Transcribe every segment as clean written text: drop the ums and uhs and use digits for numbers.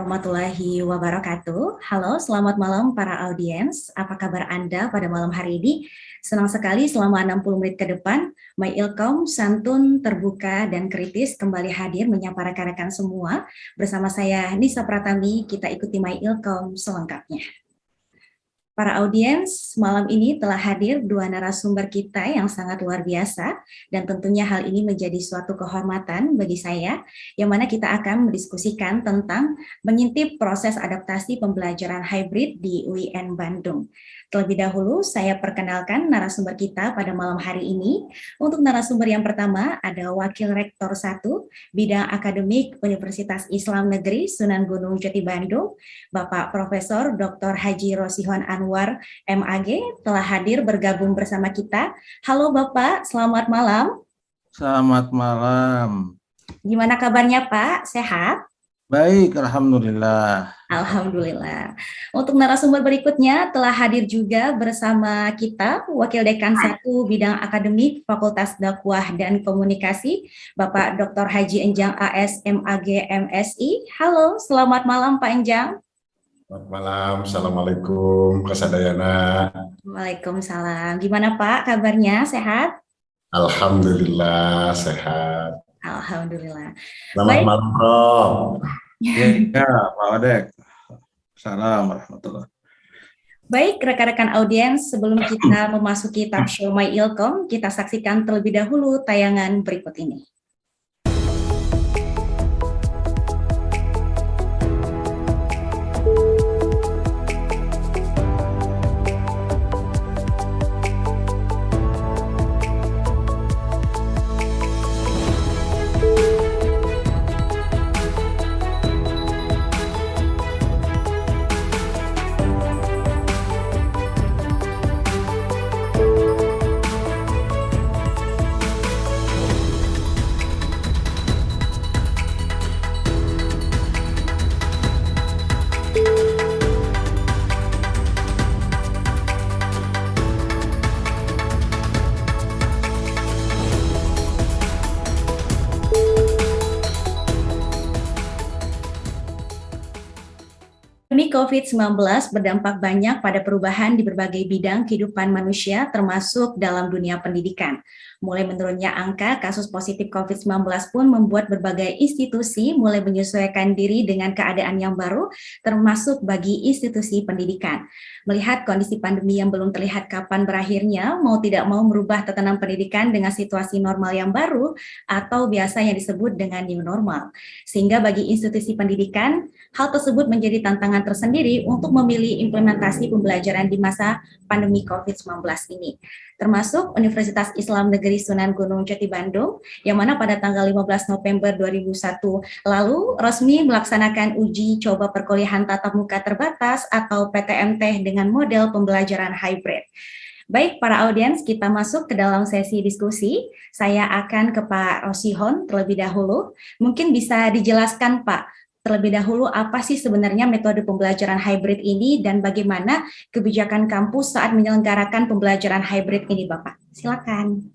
warahmatullahi wabarakatuh. Halo, selamat malam para audiens. Apa kabar Anda pada malam hari ini? Senang sekali selama 60 menit ke depan, My Ilkom santun, terbuka, dan kritis kembali hadir menyapa rekan-rekan semua. Bersama saya Nisa Pratami, kita ikuti My Ilkom selengkapnya. Para audiens, malam ini telah hadir dua narasumber kita yang sangat luar biasa, dan tentunya hal ini menjadi suatu kehormatan bagi saya, yang mana kita akan mendiskusikan tentang mengintip proses adaptasi pembelajaran hybrid di UIN Bandung. Terlebih dahulu, saya perkenalkan narasumber kita pada malam hari ini. Untuk narasumber yang pertama ada Wakil Rektor 1, Bidang Akademik Universitas Islam Negeri Sunan Gunung Jati Bandung, Bapak Profesor Dr. Haji Rosihon Anwar, MAG, telah hadir bergabung bersama kita. Halo Bapak, selamat malam. Selamat malam. Gimana kabarnya Pak? Sehat? Baik, Alhamdulillah. Alhamdulillah. Untuk narasumber berikutnya telah hadir juga bersama kita Wakil Dekan 1 Bidang Akademik Fakultas Dakwah dan Komunikasi, Bapak Dr. Haji Enjang AS MAG MSI. Halo, selamat malam Pak Enjang. Selamat malam, Assalamualaikum, Kasadayana. Waalaikumsalam. Gimana Pak kabarnya? Sehat? Alhamdulillah, sehat. Alhamdulillah. Selamat malam, Prof. Ya, Pak Wadek. Salam warahmatullahi. Baik, rekan-rekan audiens, sebelum kita memasuki talk show My Ilkom, kita saksikan terlebih dahulu tayangan berikut ini. Pandemi COVID-19 berdampak banyak pada perubahan di berbagai bidang kehidupan manusia, termasuk dalam dunia pendidikan. Mulai menurunnya angka kasus positif COVID-19 pun membuat berbagai institusi mulai menyesuaikan diri dengan keadaan yang baru, termasuk bagi institusi pendidikan. Melihat kondisi pandemi yang belum terlihat kapan berakhirnya, mau tidak mau merubah tatanan pendidikan dengan situasi normal yang baru, atau biasanya disebut dengan new normal. Sehingga bagi institusi pendidikan, hal tersebut menjadi tantangan tersendiri untuk memilih implementasi pembelajaran di masa pandemi COVID-19 ini. Termasuk Universitas Islam Negeri Sunan Gunung Jati Bandung, yang mana pada tanggal 15 November 2001 lalu resmi melaksanakan uji coba perkuliahan tatap muka terbatas atau PTMT dengan model pembelajaran hybrid. Baik, para audiens, kita masuk ke dalam sesi diskusi. Saya akan ke Pak Rosihon terlebih dahulu. Mungkin bisa dijelaskan, Pak, terlebih dahulu apa sih sebenarnya metode pembelajaran hybrid ini dan bagaimana kebijakan kampus saat menyelenggarakan pembelajaran hybrid ini, Bapak? Silakan.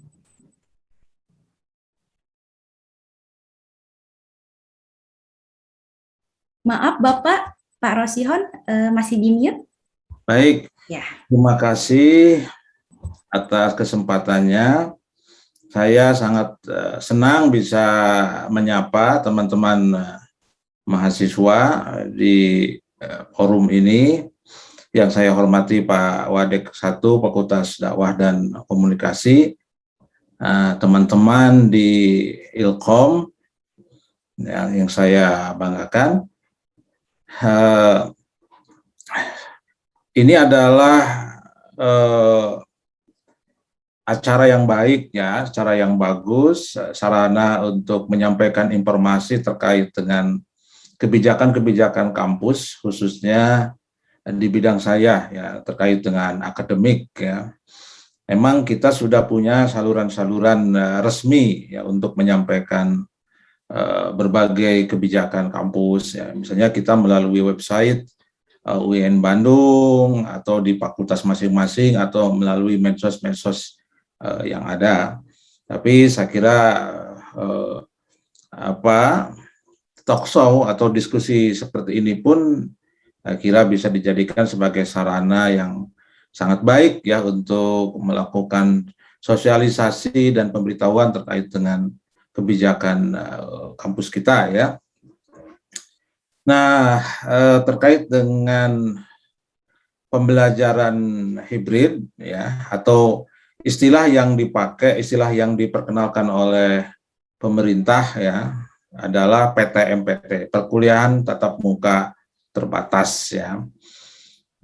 Maaf, Bapak, Pak Rosihon masih di mute? Baik, ya. Terima kasih atas kesempatannya. Saya sangat senang bisa menyapa teman-teman mahasiswa di forum ini. Yang saya hormati Pak Wadek 1 Fakultas Dakwah dan Komunikasi, teman-teman di Ilkom yang saya banggakan. Ini adalah acara yang baik ya, acara yang bagus, sarana untuk menyampaikan informasi terkait dengan kebijakan-kebijakan kampus, khususnya di bidang saya ya, terkait dengan akademik ya. Memang kita sudah punya saluran-saluran resmi ya untuk menyampaikan berbagai kebijakan kampus ya. Misalnya kita melalui website UIN Bandung atau di fakultas masing-masing atau melalui medsos-medsos yang ada. Tapi saya kira talk show atau diskusi seperti ini pun kira bisa dijadikan sebagai sarana yang sangat baik ya untuk melakukan sosialisasi dan pemberitahuan terkait dengan kebijakan kampus kita ya. Nah, terkait dengan pembelajaran hibrid ya, atau istilah yang diperkenalkan oleh pemerintah ya adalah PTMPT, perkuliahan tatap muka terbatas ya.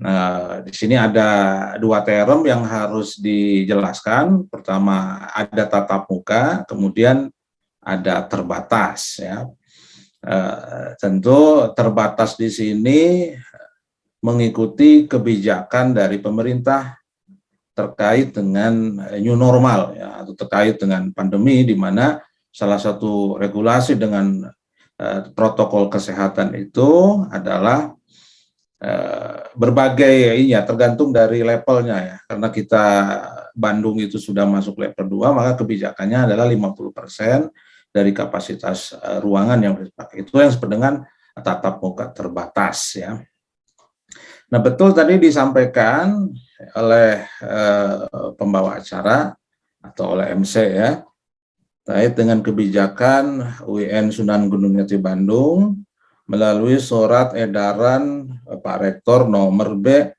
Nah, di sini ada dua term yang harus dijelaskan. Pertama ada tatap muka, kemudian ada terbatas ya. Tentu terbatas di sini mengikuti kebijakan dari pemerintah terkait dengan new normal ya, atau terkait dengan pandemi, di mana salah satu regulasi dengan protokol kesehatan itu adalah berbagai ya, tergantung dari levelnya ya. Karena kita Bandung itu sudah masuk level 2, maka kebijakannya adalah 50% dari kapasitas ruangan yang dipakai. Itu yang disebut dengan tatap muka terbatas ya. Nah, betul tadi disampaikan oleh pembawa acara atau oleh MC ya, terkait dengan kebijakan UIN Sunan Gunung Jati Bandung melalui surat edaran Pak Rektor nomor B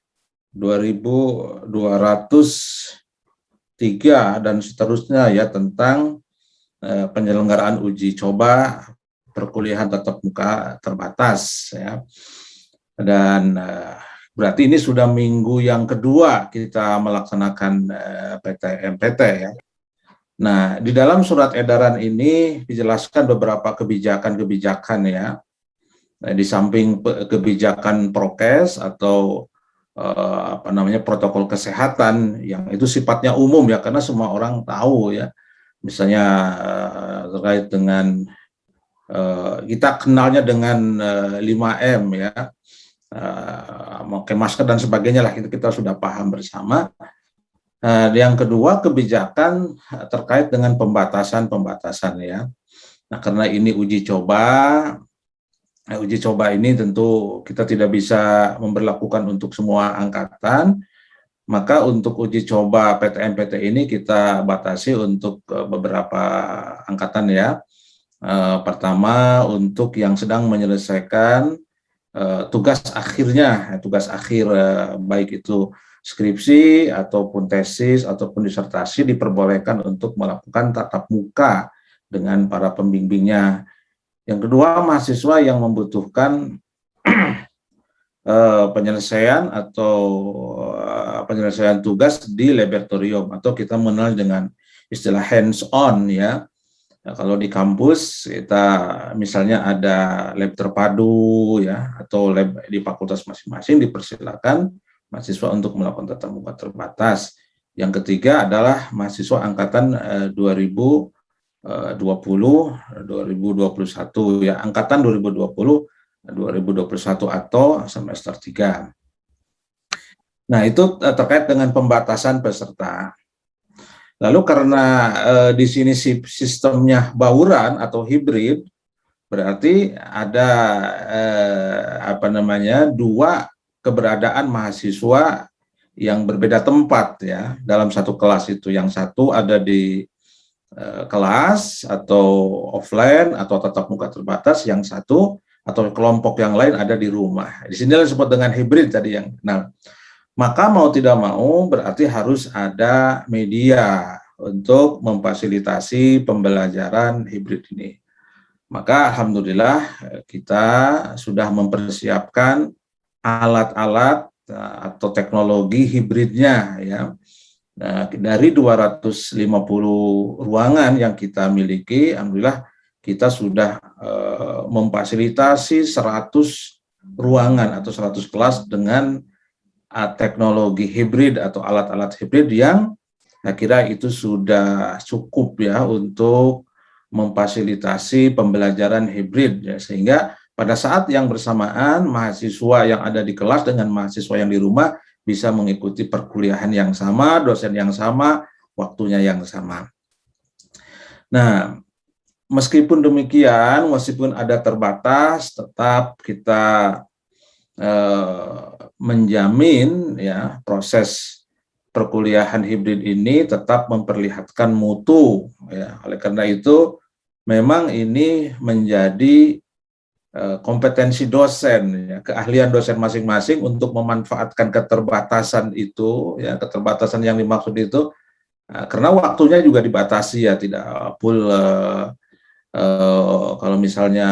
2203 dan seterusnya ya, tentang penyelenggaraan uji coba perkuliahan tatap muka terbatas ya. Dan berarti ini sudah minggu yang kedua kita melaksanakan PTMPT ya. Nah, di dalam surat edaran ini dijelaskan beberapa kebijakan-kebijakan ya. Nah, di samping kebijakan prokes atau protokol kesehatan yang itu sifatnya umum ya, karena semua orang tahu ya. Misalnya terkait dengan kita kenalnya dengan 5M ya, memakai masker dan sebagainya lah, itu kita sudah paham bersama. Yang kedua, kebijakan terkait dengan pembatasan ya. Nah, karena ini uji coba ini tentu kita tidak bisa memberlakukan untuk semua angkatan, maka untuk uji coba PTMPT ini kita batasi untuk beberapa angkatan ya. Pertama, untuk yang sedang menyelesaikan tugas akhirnya, baik itu skripsi ataupun tesis ataupun disertasi, diperbolehkan untuk melakukan tatap muka dengan para pembimbingnya. Yang kedua, mahasiswa yang membutuhkan penyelesaian tugas di laboratorium atau kita mengenal dengan istilah hands-on ya. Nah, kalau di kampus kita misalnya ada lab terpadu ya, atau lab di fakultas masing-masing, dipersilakan mahasiswa untuk melakukan tatap muka terbatas. Yang ketiga adalah mahasiswa angkatan 2020 2021 ya, angkatan 2020 2021 atau semester 3. Nah, itu terkait dengan pembatasan peserta. Lalu karena di sini sistemnya bauran atau hibrid, berarti ada dua keberadaan mahasiswa yang berbeda tempat ya dalam satu kelas itu. Yang satu ada di kelas atau offline atau tatap muka terbatas, yang satu atau kelompok yang lain ada di rumah. Di sini disebut dengan hibrid tadi yang. Nah, maka mau tidak mau berarti harus ada media untuk memfasilitasi pembelajaran hibrid ini. Maka alhamdulillah kita sudah mempersiapkan alat-alat atau teknologi hibridnya ya. Nah, dari 250 ruangan yang kita miliki, alhamdulillah kita sudah memfasilitasi 100 ruangan atau 100 kelas dengan teknologi hibrid atau alat-alat hibrid yang saya kira itu sudah cukup ya untuk memfasilitasi pembelajaran hibrid ya, sehingga pada saat yang bersamaan mahasiswa yang ada di kelas dengan mahasiswa yang di rumah bisa mengikuti perkuliahan yang sama, dosen yang sama, waktunya yang sama. Nah, meskipun demikian, meskipun ada terbatas, tetap kita menjamin ya proses perkuliahan hibrid ini tetap memperlihatkan mutu ya. Oleh karena itu memang ini menjadi kompetensi dosen ya, keahlian dosen masing-masing untuk memanfaatkan keterbatasan itu ya, keterbatasan yang dimaksud itu karena waktunya juga dibatasi ya, tidak full kalau misalnya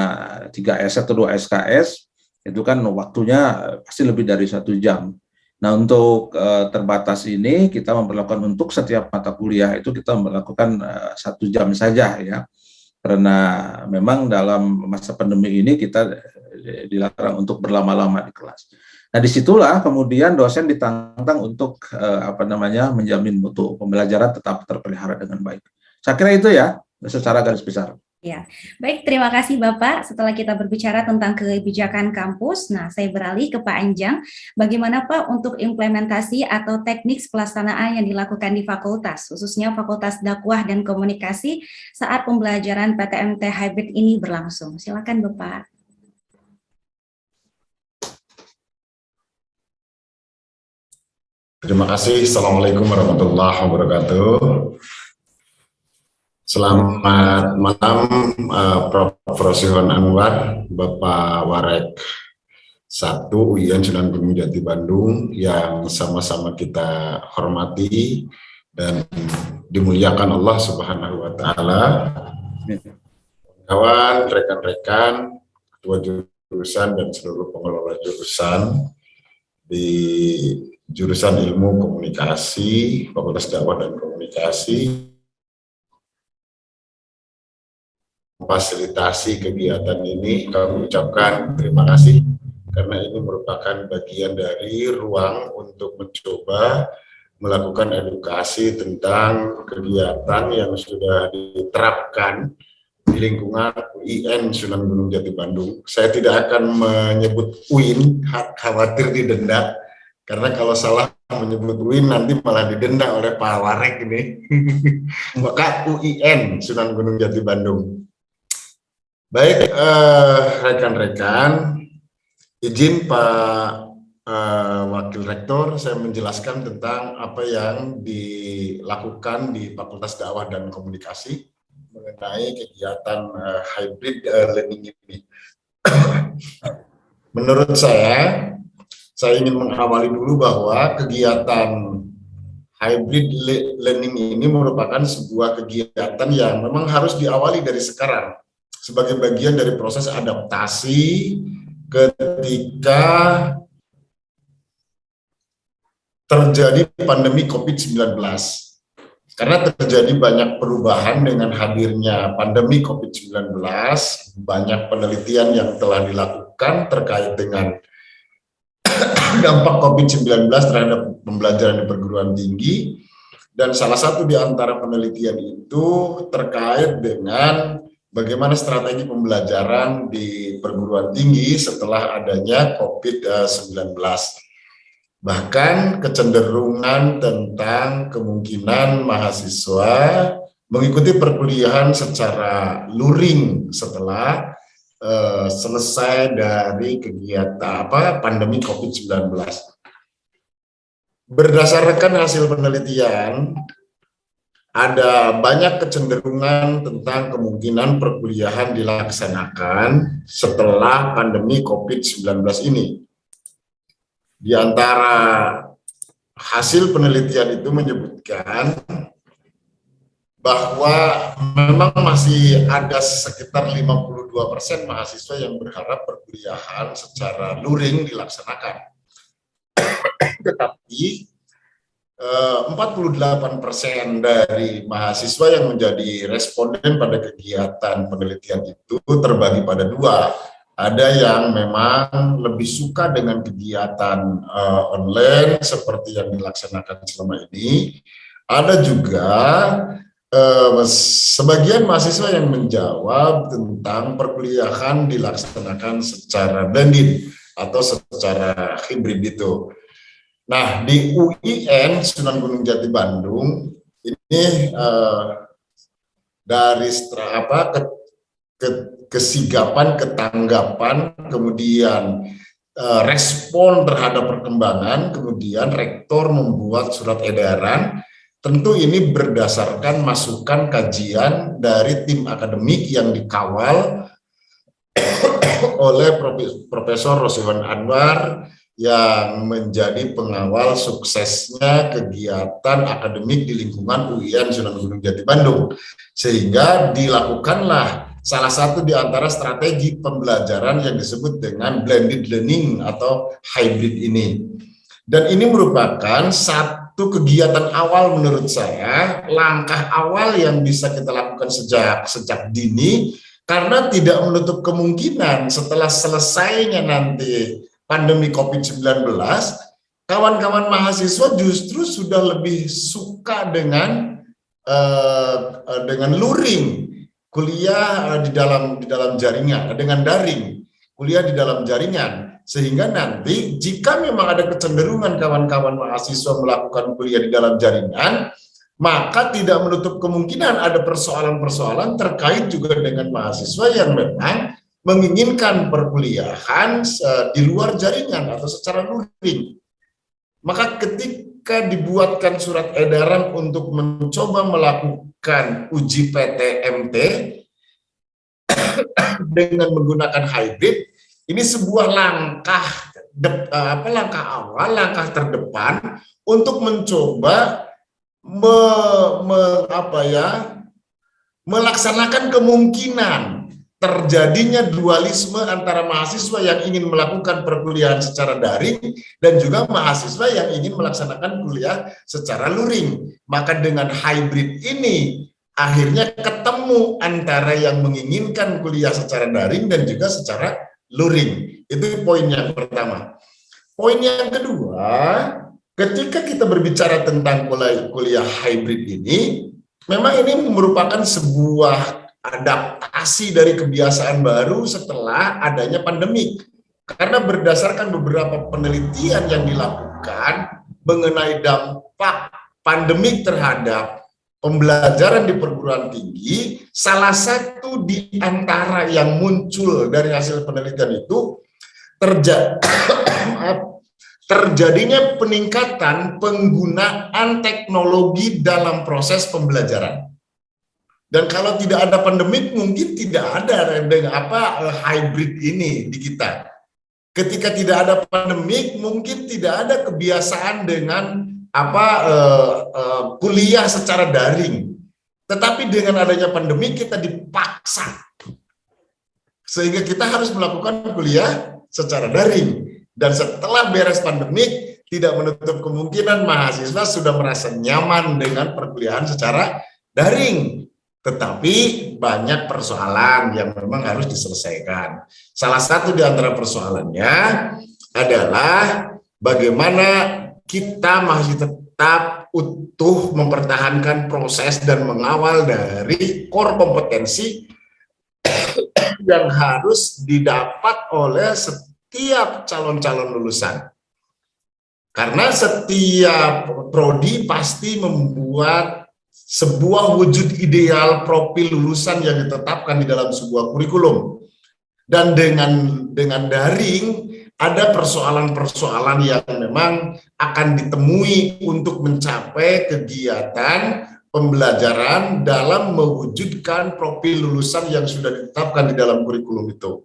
3S atau 2 SKS itu kan waktunya pasti lebih dari 1 jam. Nah, untuk terbatas ini kita memperlakukan untuk setiap mata kuliah itu kita memperlakukan 1 jam saja ya, karena memang dalam masa pandemi ini kita dilarang untuk berlama-lama di kelas. Nah, disitulah kemudian dosen ditantang untuk menjamin mutu pembelajaran tetap terpelihara dengan baik. Saya kira itu ya secara garis besar. Ya, baik, terima kasih Bapak. Setelah kita berbicara tentang kebijakan kampus, nah saya beralih ke Pak Anjang. Bagaimana Pak untuk implementasi atau teknik pelaksanaan yang dilakukan di fakultas, khususnya Fakultas Dakwah dan Komunikasi saat pembelajaran PTMT hybrid ini berlangsung? Silakan Bapak. Terima kasih. Assalamualaikum warahmatullahi wabarakatuh. Selamat malam, Prof. Rosihon Anwar, Bapak Warek 1 UIN Sunan Gunung Jati Bandung, yang sama-sama kita hormati dan dimuliakan Allah Subhanahu wa Ta'ala. Kawan, rekan-rekan, ketua jurusan dan seluruh pengelola jurusan di jurusan Ilmu Komunikasi, Fakultas Dakwah dan Komunikasi, fasilitasi kegiatan ini kami ucapkan terima kasih, karena ini merupakan bagian dari ruang untuk mencoba melakukan edukasi tentang kegiatan yang sudah diterapkan di lingkungan UIN Sunan Gunung Jati Bandung. Saya tidak akan menyebut UIN, khawatir didenda, karena kalau salah menyebut UIN nanti malah didenda oleh Pak Warek ini. Maka UIN Sunan Gunung Jati Bandung. Baik, rekan-rekan, izin Pak Wakil Rektor, saya menjelaskan tentang apa yang dilakukan di Fakultas Dakwah dan Komunikasi mengenai kegiatan hybrid learning ini. Menurut saya ingin mengawali dulu bahwa kegiatan hybrid learning ini merupakan sebuah kegiatan yang memang harus diawali dari sekarang, sebagai bagian dari proses adaptasi ketika terjadi pandemi COVID-19. Karena terjadi banyak perubahan dengan hadirnya pandemi COVID-19, banyak penelitian yang telah dilakukan terkait dengan dampak COVID-19 terhadap pembelajaran di perguruan tinggi, dan salah satu di antara penelitian itu terkait dengan bagaimana strategi pembelajaran di perguruan tinggi setelah adanya COVID-19. Bahkan kecenderungan tentang kemungkinan mahasiswa mengikuti perkuliahan secara luring setelah selesai dari kegiatan pandemi COVID-19. Berdasarkan hasil penelitian, ada banyak kecenderungan tentang kemungkinan perkuliahan dilaksanakan setelah pandemi COVID-19 ini. Di antara hasil penelitian itu menyebutkan bahwa memang masih ada sekitar 52% mahasiswa yang berharap perkuliahan secara luring dilaksanakan. Tetapi 48% dari mahasiswa yang menjadi responden pada kegiatan penelitian itu terbagi pada dua. Ada yang memang lebih suka dengan kegiatan online seperti yang dilaksanakan selama ini. Ada juga sebagian mahasiswa yang menjawab tentang perkuliahan dilaksanakan secara blended atau secara hibrid itu. Nah, di UIN Sunan Gunung Jati Bandung ini dari kesigapan, ketanggapan, kemudian respon terhadap perkembangan, kemudian rektor membuat surat edaran. Tentu ini berdasarkan masukan kajian dari tim akademik yang dikawal oleh Profesor Roswan Anwar yang menjadi pengawal suksesnya kegiatan akademik di lingkungan UIN Sunan Gunung Jati Bandung. Sehingga dilakukanlah salah satu di antara strategi pembelajaran yang disebut dengan blended learning atau hybrid ini. Dan ini merupakan satu kegiatan awal menurut saya, langkah awal yang bisa kita lakukan sejak dini, karena tidak menutup kemungkinan setelah selesainya nanti pandemi COVID-19, kawan-kawan mahasiswa justru sudah lebih suka dengan luring, kuliah di dalam jaringan, dengan daring, kuliah di dalam jaringan. Sehingga nanti jika memang ada kecenderungan kawan-kawan mahasiswa melakukan kuliah di dalam jaringan, maka tidak menutup kemungkinan ada persoalan-persoalan terkait juga dengan mahasiswa yang memang menginginkan perkuliahan di luar jaringan atau secara luring. Maka ketika dibuatkan surat edaran untuk mencoba melakukan uji PTMT dengan menggunakan hybrid, ini sebuah langkah awal, langkah terdepan untuk mencoba melaksanakan kemungkinan terjadinya dualisme antara mahasiswa yang ingin melakukan perkuliahan secara daring dan juga mahasiswa yang ingin melaksanakan kuliah secara luring. Maka dengan hybrid ini akhirnya ketemu antara yang menginginkan kuliah secara daring dan juga secara luring. Itu poin yang pertama. Poin yang kedua, ketika kita berbicara tentang kuliah hybrid ini, memang ini merupakan sebuah adaptasi dari kebiasaan baru setelah adanya pandemi. Karena berdasarkan beberapa penelitian yang dilakukan mengenai dampak pandemi terhadap pembelajaran di perguruan tinggi, salah satu di antara yang muncul dari hasil penelitian itu terjadinya peningkatan penggunaan teknologi dalam proses pembelajaran. Dan kalau tidak ada pandemik, mungkin tidak ada hybrid ini di kita. Ketika tidak ada pandemik, mungkin tidak ada kebiasaan dengan kuliah secara daring. Tetapi dengan adanya pandemi kita dipaksa sehingga kita harus melakukan kuliah secara daring. Dan setelah beres pandemik, tidak menutup kemungkinan mahasiswa sudah merasa nyaman dengan perkuliahan secara daring. Tetapi banyak persoalan yang memang harus diselesaikan. Salah satu di antara persoalannya adalah bagaimana kita masih tetap utuh mempertahankan proses dan mengawal dari core kompetensi yang harus didapat oleh setiap calon-calon lulusan. Karena setiap prodi pasti membuat sebuah wujud ideal profil lulusan yang ditetapkan di dalam sebuah kurikulum. Dan dengan daring, ada persoalan-persoalan yang memang akan ditemui untuk mencapai kegiatan pembelajaran dalam mewujudkan profil lulusan yang sudah ditetapkan di dalam kurikulum itu.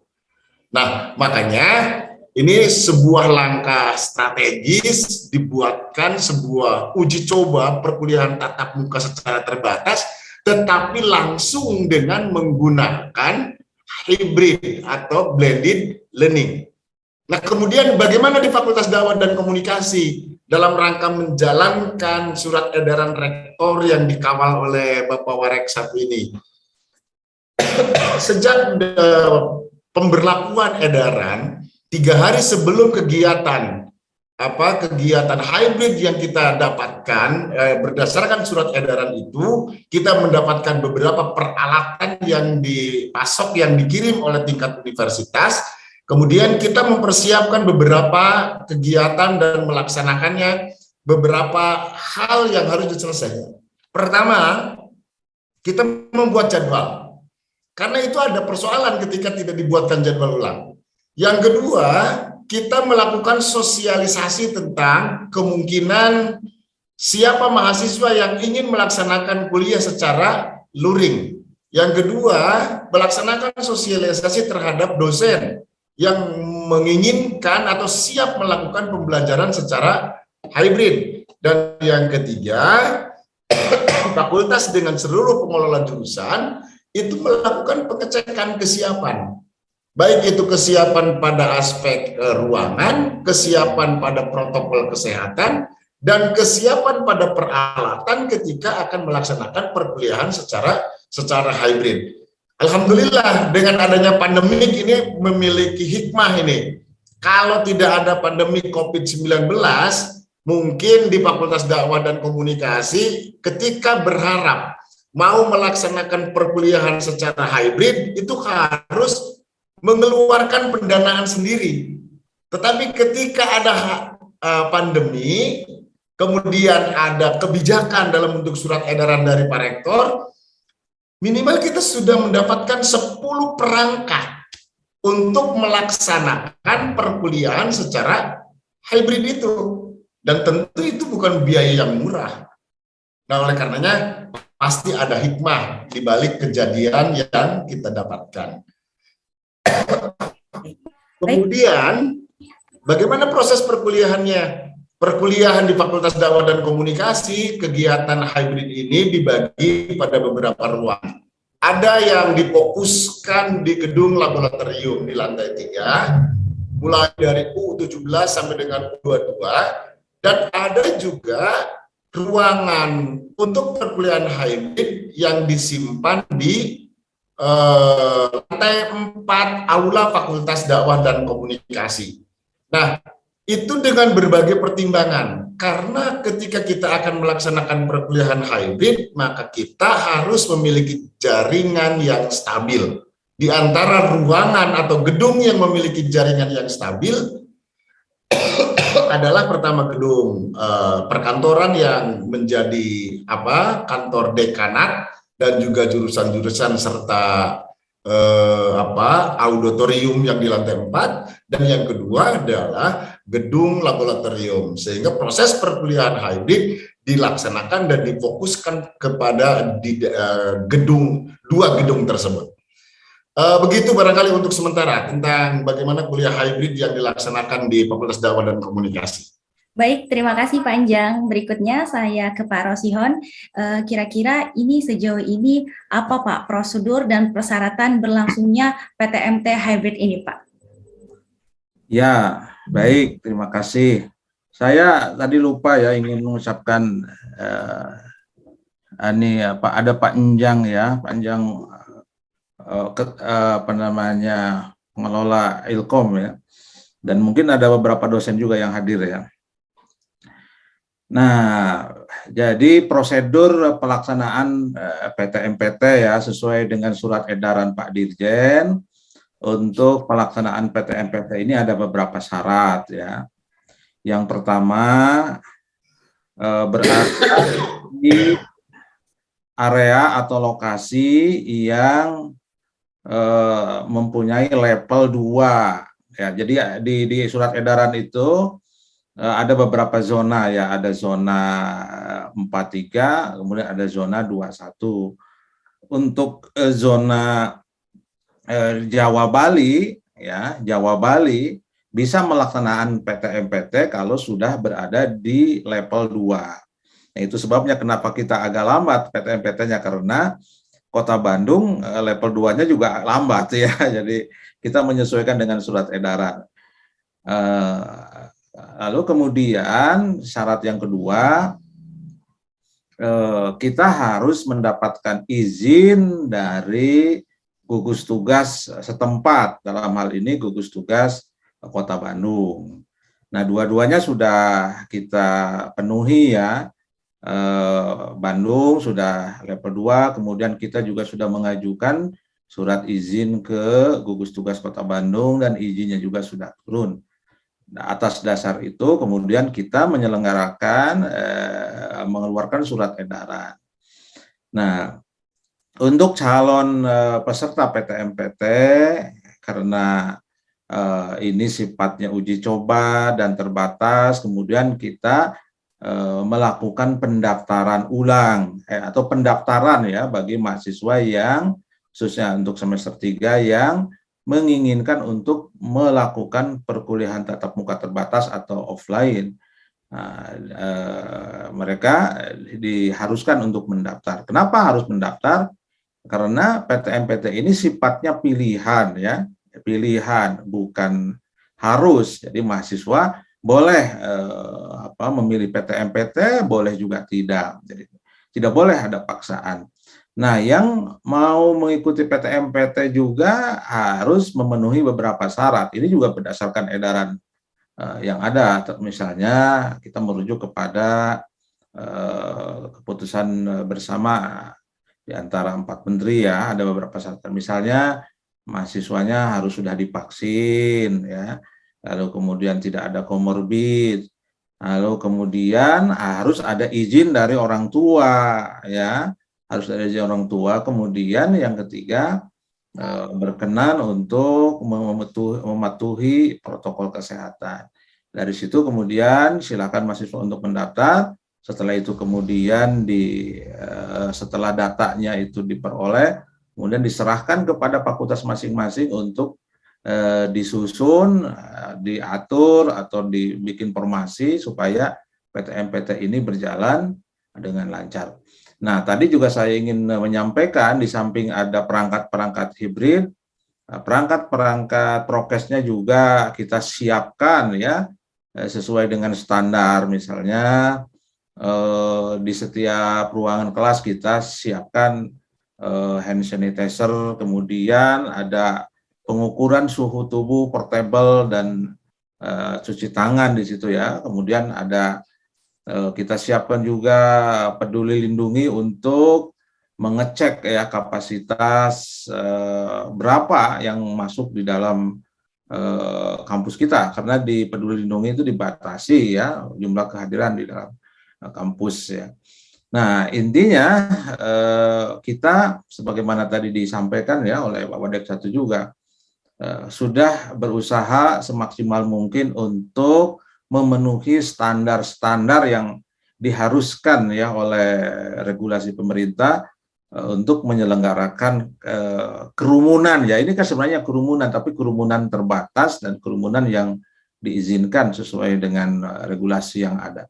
Nah, makanya ini sebuah langkah strategis dibuatkan sebuah uji coba perkuliahan tatap muka secara terbatas, tetapi langsung dengan menggunakan hybrid atau blended learning. Nah, kemudian bagaimana di Fakultas Dakwah dan Komunikasi dalam rangka menjalankan surat edaran rektor yang dikawal oleh Bapak Warek 1 ini? Sejak pemberlakuan edaran, 3 hari sebelum kegiatan hybrid yang kita dapatkan, berdasarkan surat edaran itu, kita mendapatkan beberapa peralatan yang dipasok, yang dikirim oleh tingkat universitas. Kemudian kita mempersiapkan beberapa kegiatan dan melaksanakannya beberapa hal yang harus diselesaikan. Pertama, kita membuat jadwal. Karena itu ada persoalan ketika tidak dibuatkan jadwal ulang. Yang kedua, kita melakukan sosialisasi tentang kemungkinan siapa mahasiswa yang ingin melaksanakan kuliah secara luring. Yang kedua, melaksanakan sosialisasi terhadap dosen yang menginginkan atau siap melakukan pembelajaran secara hybrid. Dan yang ketiga, fakultas dengan seluruh pengelola jurusan itu melakukan pengecekan kesiapan. Baik itu kesiapan pada aspek ruangan, kesiapan pada protokol kesehatan, dan kesiapan pada peralatan ketika akan melaksanakan perkuliahan secara hybrid. Alhamdulillah dengan adanya pandemik ini memiliki hikmah ini. Kalau tidak ada pandemi COVID-19, mungkin di Fakultas Dakwah dan Komunikasi ketika berharap mau melaksanakan perkuliahan secara hybrid itu harus mengeluarkan pendanaan sendiri. Tetapi ketika ada pandemi, kemudian ada kebijakan dalam bentuk surat edaran dari Pak Rektor, minimal kita sudah mendapatkan 10 perangkat untuk melaksanakan perkuliahan secara hybrid itu. Dan tentu itu bukan biaya yang murah. Nah, oleh karenanya pasti ada hikmah di balik kejadian yang kita dapatkan. Kemudian, bagaimana proses perkuliahannya? Perkuliahan di Fakultas Dakwah dan Komunikasi, kegiatan hybrid ini dibagi pada beberapa ruang. Ada yang difokuskan di gedung laboratorium di lantai 3, mulai dari U17 sampai dengan U22, dan ada juga ruangan untuk perkuliahan hybrid yang disimpan di lantai 4 Aula Fakultas Dakwah dan Komunikasi. Nah, itu dengan berbagai pertimbangan, karena ketika kita akan melaksanakan perkuliahan hybrid, maka kita harus memiliki jaringan yang stabil. Di antara ruangan atau gedung yang memiliki jaringan yang stabil adalah pertama gedung perkantoran yang menjadi kantor dekanat dan juga jurusan-jurusan serta auditorium yang di lantai 4, dan yang kedua adalah gedung laboratorium, sehingga proses perkuliahan hybrid dilaksanakan dan difokuskan kepada dua gedung tersebut. Begitu barangkali untuk sementara tentang bagaimana kuliah hybrid yang dilaksanakan di Fakultas Dakwah dan Komunikasi. Baik, terima kasih Pak Anjang. Berikutnya saya ke Pak Rosihon. Kira-kira ini sejauh ini apa Pak prosedur dan persyaratan berlangsungnya PTMT hybrid ini Pak? Ya, baik, terima kasih. Saya tadi lupa ya ingin mengucapkan ada Pak Anjang ya, Pak Anjang pengelola Ilkom ya, dan mungkin ada beberapa dosen juga yang hadir ya. Nah, jadi prosedur pelaksanaan PTMPT ya sesuai dengan surat edaran Pak Dirjen. Untuk pelaksanaan PTMPT ini ada beberapa syarat ya. Yang pertama berada di area atau lokasi yang mempunyai level 2 ya. Jadi di surat edaran itu ada beberapa zona ya, ada zona 43, kemudian ada zona 21. Untuk zona Jawa Bali ya, Jawa Bali bisa melaksanakan PTMPT kalau sudah berada di level 2. Nah, itu sebabnya kenapa kita agak lambat PTMPT-nya, karena Kota Bandung level 2-nya juga lambat ya. Jadi kita menyesuaikan dengan surat edaran. Lalu kemudian syarat yang kedua, kita harus mendapatkan izin dari gugus tugas setempat, dalam hal ini gugus tugas Kota Bandung. Nah, dua-duanya sudah kita penuhi ya. Bandung sudah level 2, kemudian kita juga sudah mengajukan surat izin ke gugus tugas Kota Bandung dan izinnya juga sudah turun. Nah, atas dasar itu kemudian kita menyelenggarakan mengeluarkan surat edaran. Nah, Untuk calon peserta PTMPT, karena ini sifatnya uji coba dan terbatas, kemudian kita melakukan pendaftaran ulang atau pendaftaran ya bagi mahasiswa yang khususnya untuk semester 3 yang menginginkan untuk melakukan perkuliahan tatap muka terbatas atau offline. Mereka diharuskan untuk mendaftar. Kenapa harus mendaftar? Karena PTMPT ini sifatnya pilihan ya, pilihan bukan harus. Jadi mahasiswa boleh memilih PTMPT, boleh juga tidak. Jadi tidak boleh ada paksaan. Nah, yang mau mengikuti PTMPT juga harus memenuhi beberapa syarat. Ini juga berdasarkan edaran yang ada. Misalnya kita merujuk kepada keputusan bersama di antara 4 menteri ya, ada beberapa syarat. Misalnya mahasiswanya harus sudah divaksin ya, lalu kemudian tidak ada komorbid, lalu kemudian harus ada izin dari orang tua ya, harus ada izin orang tua. Kemudian yang ketiga berkenan untuk mematuhi protokol kesehatan. Dari situ kemudian silakan mahasiswa untuk mendaftar. Setelah itu kemudian setelah datanya itu diperoleh, kemudian diserahkan kepada fakultas masing-masing untuk disusun, diatur atau dibikin formasi supaya PTMPT ini berjalan dengan lancar. Nah, tadi juga saya ingin menyampaikan di samping ada perangkat-perangkat hibrid, perangkat-perangkat prokesnya juga kita siapkan ya sesuai dengan standar. Misalnya di setiap ruangan kelas kita siapkan hand sanitizer, kemudian ada pengukuran suhu tubuh portable dan cuci tangan di situ ya. Kemudian ada kita siapkan juga peduli lindungi untuk mengecek ya kapasitas berapa yang masuk di dalam kampus kita, karena di peduli lindungi itu dibatasi ya jumlah kehadiran di dalam kampus ya. Nah, intinya kita sebagaimana tadi disampaikan ya oleh Pak Wadek 1 juga sudah berusaha semaksimal mungkin untuk memenuhi standar-standar yang diharuskan ya oleh regulasi pemerintah untuk menyelenggarakan kerumunan ya. Ini kan sebenarnya kerumunan, tapi kerumunan terbatas dan kerumunan yang diizinkan sesuai dengan regulasi yang ada.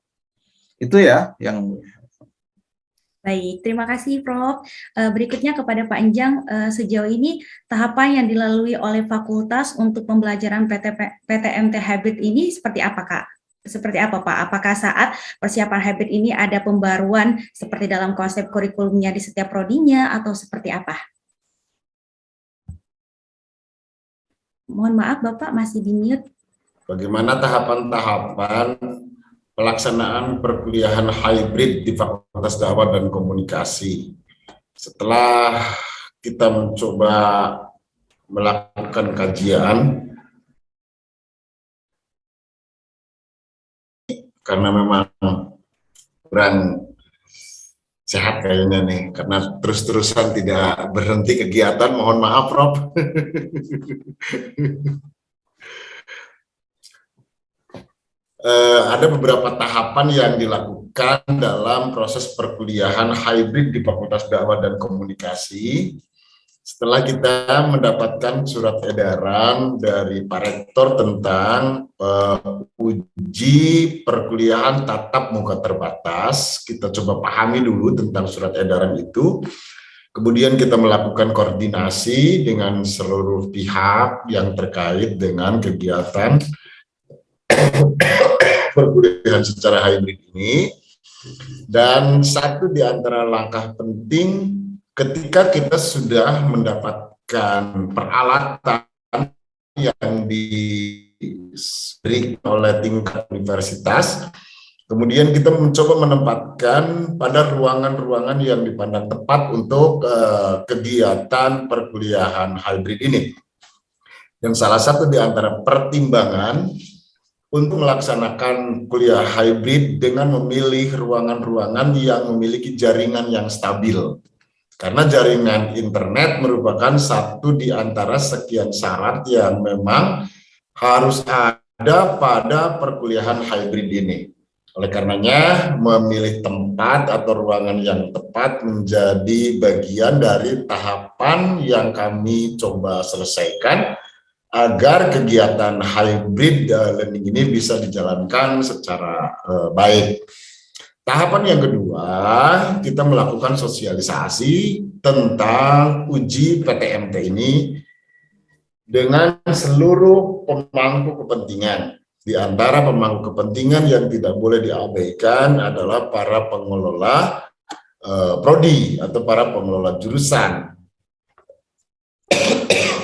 Itu ya yang. Baik, terima kasih Prof. Berikutnya kepada Pak Enjang, sejauh ini tahapan yang dilalui oleh fakultas untuk pembelajaran PTMT hybrid ini seperti apa Kak? Seperti apa Pak? Apakah saat persiapan hybrid ini ada pembaruan seperti dalam konsep kurikulumnya di setiap prodinya atau seperti apa? Mohon maaf Bapak masih di mute. Bagaimana tahapan-tahapan pelaksanaan perkuliahan hybrid di Fakultas Dakwah dan Komunikasi? Setelah kita mencoba melakukan kajian, karena memang kurang sehat kayaknya nih, karena terus-terusan tidak berhenti kegiatan, mohon maaf Prof. Ada beberapa tahapan yang dilakukan dalam proses perkuliahan hybrid di Fakultas Dakwah dan Komunikasi. Setelah kita mendapatkan surat edaran dari Pak Rektor tentang uji perkuliahan tatap muka terbatas, kita coba pahami dulu tentang surat edaran itu. Kemudian kita melakukan koordinasi dengan seluruh pihak yang terkait dengan kegiatan perkuliahan secara hybrid ini. Dan satu di antara langkah penting ketika kita sudah mendapatkan peralatan yang diberi oleh tingkat universitas, kemudian kita mencoba menempatkan pada ruangan-ruangan yang dipandang tepat untuk kegiatan perkuliahan hybrid ini. Dan salah satu di antara pertimbangan untuk melaksanakan kuliah hybrid dengan memilih ruangan-ruangan yang memiliki jaringan yang stabil. Karena jaringan internet merupakan satu di antara sekian syarat yang memang harus ada pada perkuliahan hybrid ini. Oleh karenanya, memilih tempat atau ruangan yang tepat menjadi bagian dari tahapan yang kami coba selesaikan agar kegiatan hybrid learning ini bisa dijalankan secara baik. Tahapan yang kedua, kita melakukan sosialisasi tentang uji PTMT ini dengan seluruh pemangku kepentingan. Di antara pemangku kepentingan yang tidak boleh diabaikan adalah para pengelola prodi atau para pengelola jurusan.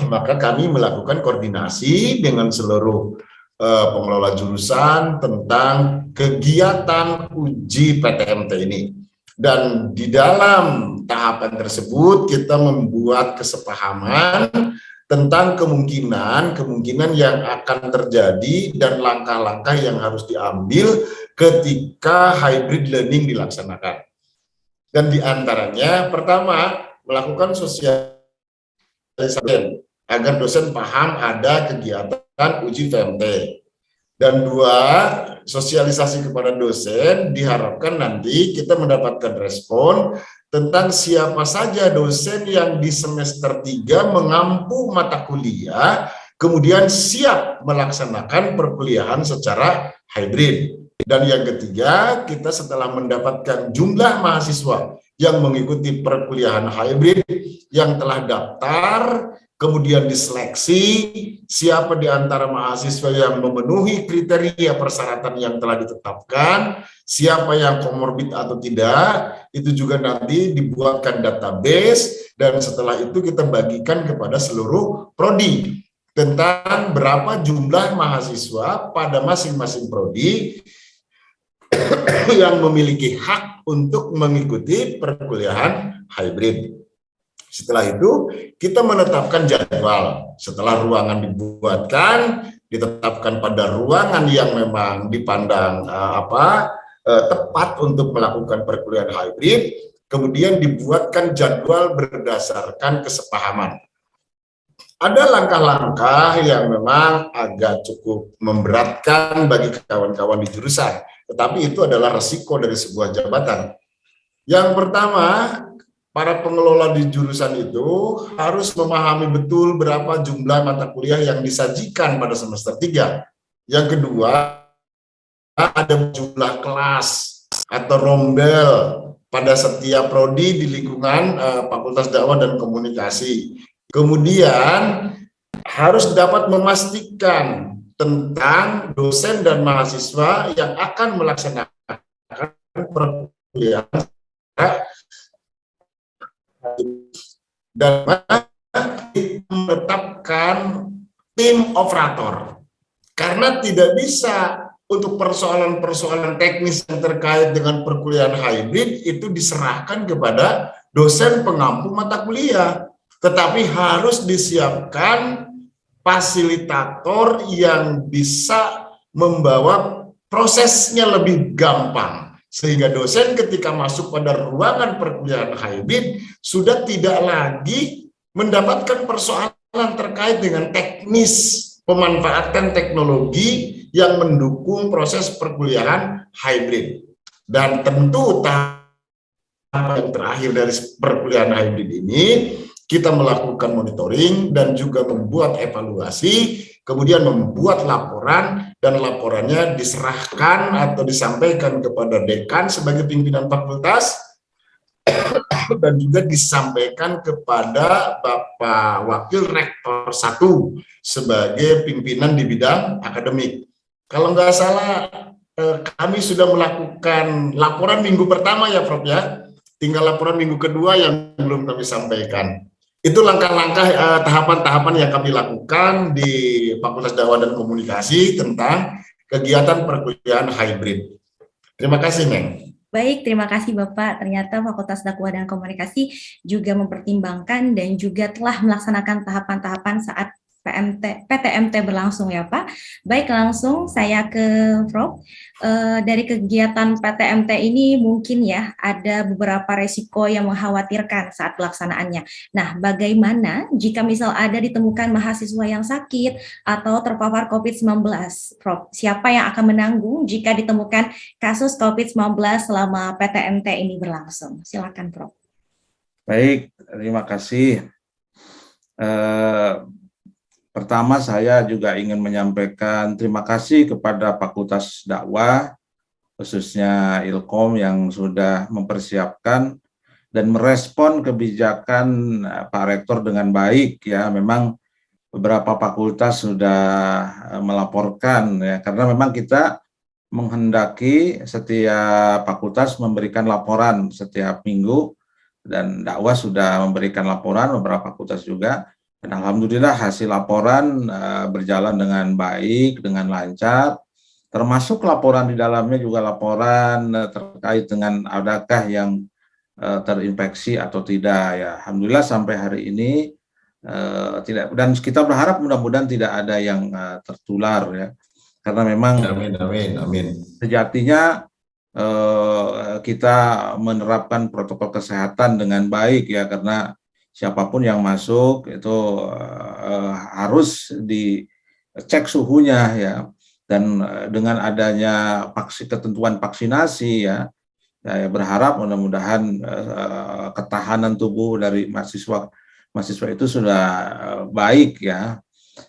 Maka kami melakukan koordinasi dengan seluruh pengelola jurusan tentang kegiatan uji PTMT ini. Dan di dalam tahapan tersebut kita membuat kesepahaman tentang kemungkinan yang akan terjadi dan langkah-langkah yang harus diambil ketika hybrid learning dilaksanakan. Dan di antaranya, pertama, melakukan sosialisasi agar dosen paham ada kegiatan uji PMT. Dan dua, sosialisasi kepada dosen diharapkan nanti kita mendapatkan respon tentang siapa saja dosen yang di semester 3 mengampu mata kuliah, kemudian siap melaksanakan perkuliahan secara hybrid. Dan yang ketiga, kita setelah mendapatkan jumlah mahasiswa yang mengikuti perkuliahan hybrid yang telah daftar, kemudian diseleksi siapa di antara mahasiswa yang memenuhi kriteria persyaratan yang telah ditetapkan, siapa yang komorbid atau tidak, itu juga nanti dibuatkan database, dan setelah itu kita bagikan kepada seluruh prodi tentang berapa jumlah mahasiswa pada masing-masing prodi yang memiliki hak untuk mengikuti perkuliahan hybrid. Setelah itu kita menetapkan jadwal. Setelah ruangan dibuatkan, ditetapkan pada ruangan yang memang dipandang tepat untuk melakukan perkuliahan hybrid, kemudian dibuatkan jadwal berdasarkan kesepahaman. Ada langkah-langkah yang memang agak cukup memberatkan bagi kawan-kawan di jurusan, tetapi itu adalah resiko dari sebuah jabatan. Yang pertama, para pengelola di jurusan itu harus memahami betul berapa jumlah mata kuliah yang disajikan pada semester 3. Yang kedua, ada jumlah kelas atau rombel pada setiap prodi di lingkungan Fakultas Dakwah dan Komunikasi. Kemudian harus dapat memastikan tentang dosen dan mahasiswa yang akan melaksanakan perkuliahan dan menetapkan tim operator, karena tidak bisa untuk persoalan-persoalan teknis yang terkait dengan perkuliahan hybrid itu diserahkan kepada dosen pengampu mata kuliah, tetapi harus disiapkan fasilitator yang bisa membawa prosesnya lebih gampang, sehingga dosen ketika masuk pada ruangan perkuliahan hybrid sudah tidak lagi mendapatkan persoalan terkait dengan teknis pemanfaatan teknologi yang mendukung proses perkuliahan hybrid. Dan tentu tahap yang terakhir dari perkuliahan hybrid ini, kita melakukan monitoring dan juga membuat evaluasi, kemudian membuat laporan, dan laporannya diserahkan atau disampaikan kepada dekan sebagai pimpinan fakultas, dan juga disampaikan kepada Bapak Wakil Rektor 1 sebagai pimpinan di bidang akademik. Kalau nggak salah, kami sudah melakukan laporan minggu pertama ya Prof ya, tinggal laporan minggu kedua yang belum kami sampaikan. Itu langkah-langkah tahapan-tahapan yang kami lakukan di Fakultas Dakwah dan Komunikasi tentang kegiatan perkuliahan hybrid. Terima kasih, Neng. Baik, terima kasih Bapak. Ternyata Fakultas Dakwah dan Komunikasi juga mempertimbangkan dan juga telah melaksanakan tahapan-tahapan saat PTMT berlangsung ya Pak. Baik, langsung saya ke Prof. Dari kegiatan PTMT ini mungkin ya ada beberapa resiko yang mengkhawatirkan saat pelaksanaannya. Nah, bagaimana jika misal ada ditemukan mahasiswa yang sakit atau terpapar COVID-19, Prof? Siapa yang akan menanggung jika ditemukan kasus COVID-19 selama PTMT ini berlangsung? Silakan, Prof. Baik, terima kasih. Pertama saya juga ingin menyampaikan terima kasih kepada Fakultas Dakwah, khususnya Ilkom yang sudah mempersiapkan dan merespon kebijakan Pak Rektor dengan baik ya. Memang beberapa fakultas sudah melaporkan ya, karena memang kita menghendaki setiap fakultas memberikan laporan setiap minggu, dan Dakwah sudah memberikan laporan, beberapa fakultas juga. Dan alhamdulillah hasil laporan berjalan dengan baik, dengan lancar, termasuk laporan di dalamnya juga laporan terkait dengan adakah yang terinfeksi atau tidak ya. Alhamdulillah sampai hari ini tidak, dan kita berharap mudah-mudahan tidak ada yang tertular ya, karena memang amin. sejatinya kita menerapkan protokol kesehatan dengan baik ya, karena siapapun yang masuk itu harus dicek suhunya ya, dan dengan adanya ketentuan vaksinasi ya, saya berharap mudah-mudahan ketahanan tubuh dari mahasiswa itu sudah baik ya.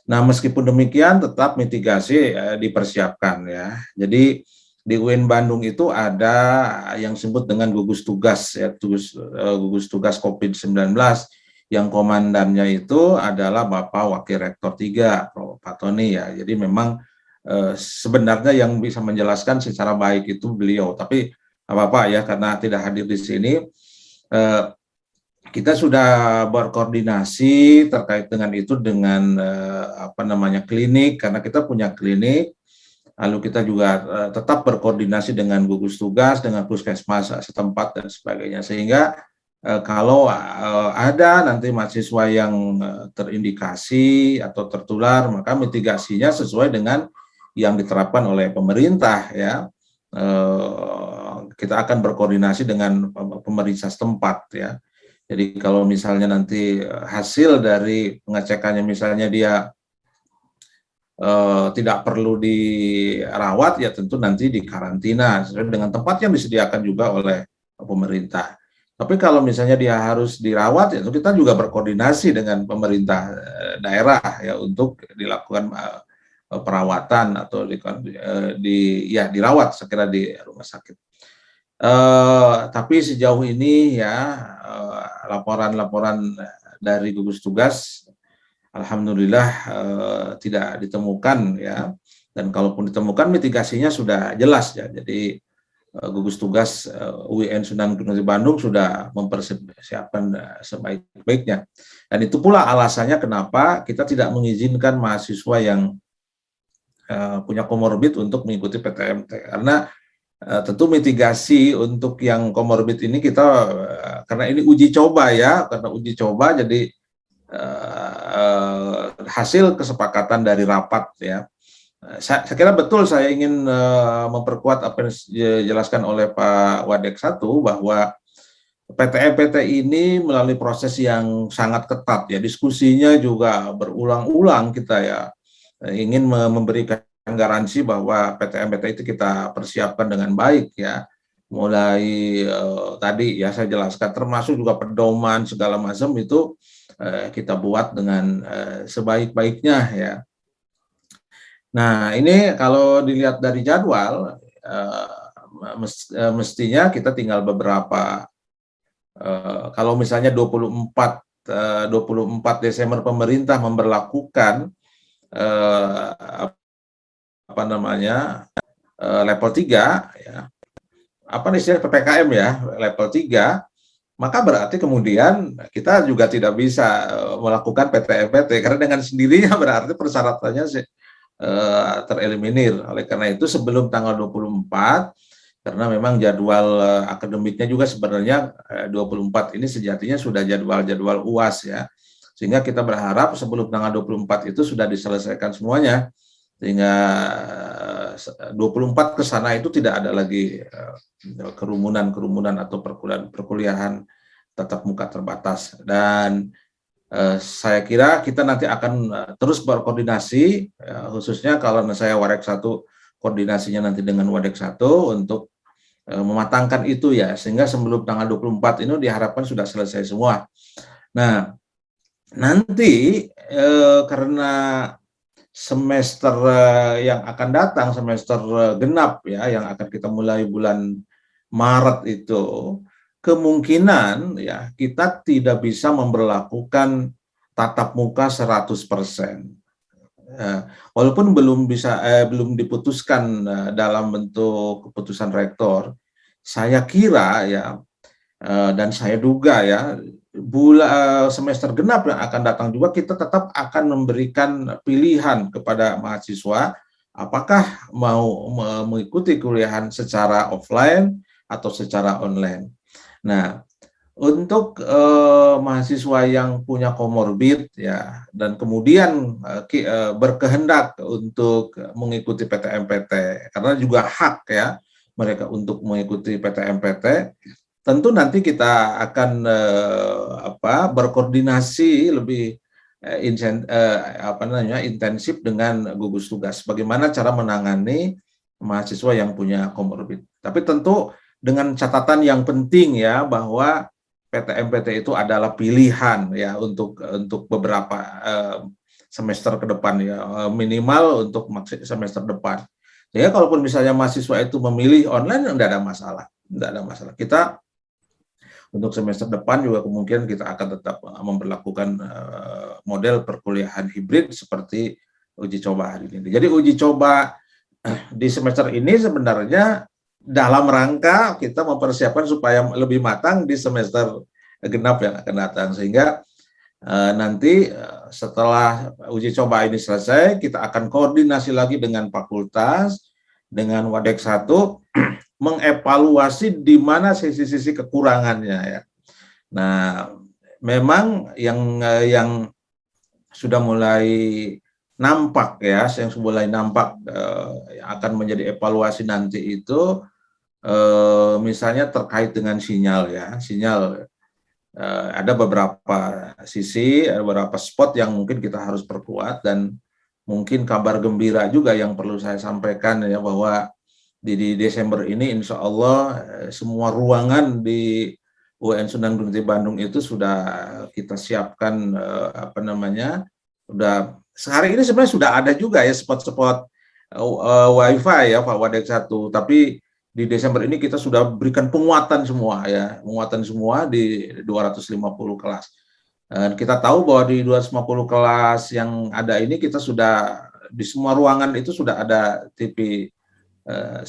Nah, meskipun demikian tetap mitigasi dipersiapkan ya. Jadi di UIN Bandung itu ada yang disebut dengan gugus tugas ya, gugus tugas COVID-19 yang komandannya itu adalah Bapak Wakil Rektor 3, Pak Tony ya. Jadi memang sebenarnya yang bisa menjelaskan secara baik itu beliau, tapi Bapak ya karena tidak hadir di sini, kita sudah berkoordinasi terkait dengan itu dengan klinik, karena kita punya klinik. Lalu kita juga tetap berkoordinasi dengan gugus tugas, dengan puskesmas setempat dan sebagainya. Sehingga kalau ada nanti mahasiswa yang terindikasi atau tertular, maka mitigasinya sesuai dengan yang diterapkan oleh pemerintah ya. Kita akan berkoordinasi dengan pemerintah setempat ya. Jadi kalau misalnya nanti hasil dari pengecekannya misalnya dia tidak perlu dirawat, ya tentu nanti dikarantina sesuai dengan tempat yang disediakan juga oleh pemerintah. Tapi kalau misalnya dia harus dirawat, ya kita juga berkoordinasi dengan pemerintah daerah ya untuk dilakukan perawatan atau dirawat sekira di rumah sakit. Tapi sejauh ini ya laporan-laporan dari gugus tugas alhamdulillah tidak ditemukan ya, dan kalaupun ditemukan mitigasinya sudah jelas ya. Jadi gugus tugas UIN Sunan Gunung Jati Bandung sudah mempersiapkan sebaik-baiknya, dan itu pula alasannya kenapa kita tidak mengizinkan mahasiswa yang punya komorbid untuk mengikuti PTMT, karena tentu mitigasi untuk yang komorbid ini kita karena ini uji coba ya, jadi hasil kesepakatan dari rapat ya. Saya kira betul, saya ingin memperkuat apa yang dijelaskan oleh Pak Wadek 1 bahwa PTMT ini melalui proses yang sangat ketat ya, diskusinya juga berulang-ulang kita ya, ingin memberikan garansi bahwa PTMT itu kita persiapkan dengan baik ya. Mulai tadi ya saya jelaskan, termasuk juga pedoman segala macam itu kita buat dengan sebaik-baiknya ya. Nah, ini kalau dilihat dari jadwal, mestinya kita tinggal beberapa, kalau misalnya 24 Desember pemerintah memberlakukan level 3 ya, istilah PPKM ya, level 3, maka berarti kemudian kita juga tidak bisa melakukan PTMT, karena dengan sendirinya berarti persyaratannya tereliminir. Oleh karena itu sebelum tanggal 24, karena memang jadwal akademiknya juga sebenarnya 24 ini sejatinya sudah jadwal UAS ya. Sehingga kita berharap sebelum tanggal 24 itu sudah diselesaikan semuanya, sehingga 24 ke sana itu tidak ada lagi kerumunan atau perkuliahan tatap muka terbatas. Dan saya kira kita nanti akan terus berkoordinasi, khususnya kalau saya Wadek 1, koordinasinya nanti dengan Wadek 1 untuk mematangkan itu ya, sehingga sebelum tanggal 24 ini diharapkan sudah selesai semua. Nah, nanti karena semester yang akan datang, semester genap ya, yang akan kita mulai bulan Maret itu, kemungkinan ya kita tidak bisa memberlakukan tatap muka 100%. Walaupun belum diputuskan dalam bentuk keputusan rektor, saya kira ya dan saya duga ya semester genap yang akan datang juga kita tetap akan memberikan pilihan kepada mahasiswa apakah mau mengikuti kuliahan secara offline atau secara online. Nah, untuk mahasiswa yang punya komorbid ya dan kemudian berkehendak untuk mengikuti PTMPT karena juga hak ya mereka untuk mengikuti PTMPT, tentu nanti kita akan berkoordinasi lebih intensif dengan gugus tugas bagaimana cara menangani mahasiswa yang punya komorbid. Tapi tentu dengan catatan yang penting ya bahwa PTMPT itu adalah pilihan ya untuk beberapa semester ke depan ya, minimal untuk semester depan. Jadi kalaupun misalnya mahasiswa itu memilih online tidak ada masalah. Kita untuk semester depan juga kemungkinan kita akan tetap memperlakukan model perkuliahan hibrid seperti uji coba hari ini. Jadi uji coba di semester ini sebenarnya dalam rangka kita mempersiapkan supaya lebih matang di semester genap yang akan datang. Sehingga nanti setelah uji coba ini selesai, kita akan koordinasi lagi dengan fakultas, dengan Wadek 1, mengevaluasi di mana sisi-sisi kekurangannya ya. Nah, memang yang sudah mulai nampak ya, yang mulai nampak yang akan menjadi evaluasi nanti itu misalnya terkait dengan sinyal ya, ada beberapa sisi, ada beberapa spot yang mungkin kita harus perkuat dan mungkin kabar gembira juga yang perlu saya sampaikan ya bahwa di Desember ini insya Allah semua ruangan di UIN Sunan Gunung Jati Bandung itu sudah kita siapkan sudah sehari ini sebenarnya sudah ada juga ya spot-spot wifi ya Pak Wadek 1, tapi di Desember ini kita sudah berikan penguatan semua di 250 kelas. Dan kita tahu bahwa di 250 kelas yang ada ini kita sudah di semua ruangan itu sudah ada TV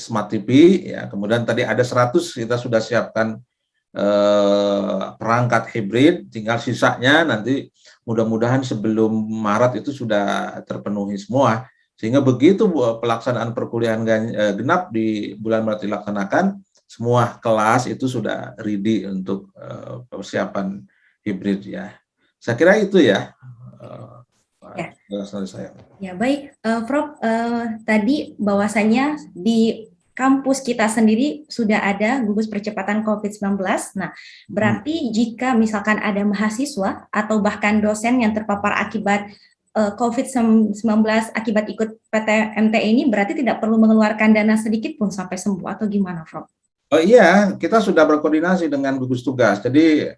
Smart TV ya. Kemudian tadi ada 100 kita sudah siapkan perangkat hibrid, tinggal sisanya nanti mudah-mudahan sebelum Maret itu sudah terpenuhi semua. Sehingga begitu pelaksanaan perkuliahan genap di bulan Maret dilaksanakan, semua kelas itu sudah ready untuk persiapan hibrid ya. Saya kira itu ya. Saya. Ya baik, Prof. Tadi bahwasanya di kampus kita sendiri sudah ada gugus percepatan COVID-19. Nah, berarti jika misalkan ada mahasiswa atau bahkan dosen yang terpapar akibat COVID-19 akibat ikut PTMT ini berarti tidak perlu mengeluarkan dana sedikit pun sampai sembuh atau gimana, Prof? Oh iya, kita sudah berkoordinasi dengan gugus tugas. Jadi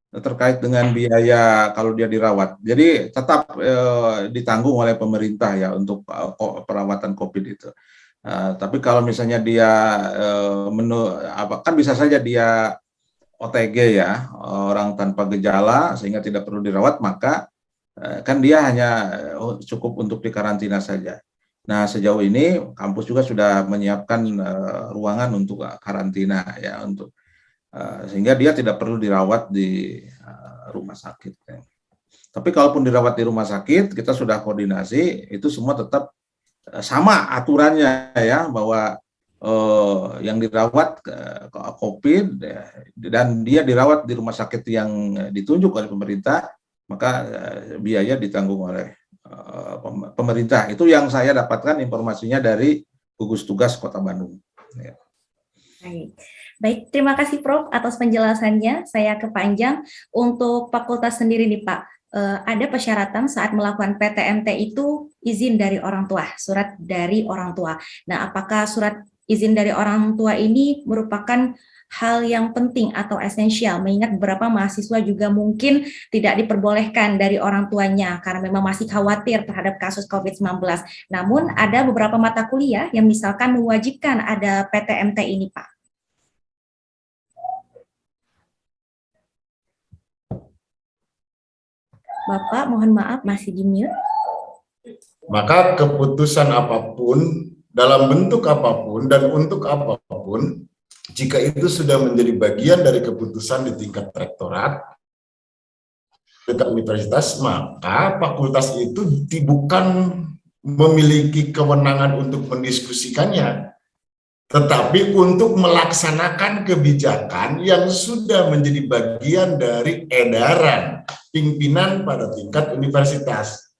terkait dengan biaya kalau dia dirawat. Jadi tetap ditanggung oleh pemerintah ya untuk perawatan COVID itu. Tapi kalau misalnya dia kan bisa saja dia OTG ya, orang tanpa gejala sehingga tidak perlu dirawat, maka kan dia hanya cukup untuk dikarantina saja. Nah, sejauh ini kampus juga sudah menyiapkan ruangan untuk karantina ya untuk sehingga dia tidak perlu dirawat di rumah sakit. Ya. Tapi kalaupun dirawat di rumah sakit, kita sudah koordinasi itu semua tetap sama aturannya ya bahwa yang dirawat COVID dan dia dirawat di rumah sakit yang ditunjuk oleh pemerintah, maka biaya ditanggung oleh pemerintah. Itu yang saya dapatkan informasinya dari gugus tugas Kota Bandung. Ya. Baik, terima kasih Prof atas penjelasannya. Saya ke Panjang. Untuk fakultas sendiri nih Pak, ada persyaratan saat melakukan PTMT itu izin dari orang tua, surat dari orang tua. Nah, apakah surat izin dari orang tua ini merupakan hal yang penting atau esensial, mengingat beberapa mahasiswa juga mungkin tidak diperbolehkan dari orang tuanya karena memang masih khawatir terhadap kasus COVID-19. Namun ada beberapa mata kuliah yang misalkan mewajibkan ada PTMT ini, Pak. Bapak, mohon maaf masih di mute. Maka keputusan apapun, dalam bentuk apapun dan untuk apapun, jika itu sudah menjadi bagian dari keputusan di tingkat rektorat, tingkat universitas, maka fakultas itu bukan memiliki kewenangan untuk mendiskusikannya, tetapi untuk melaksanakan kebijakan yang sudah menjadi bagian dari edaran pimpinan pada tingkat universitas.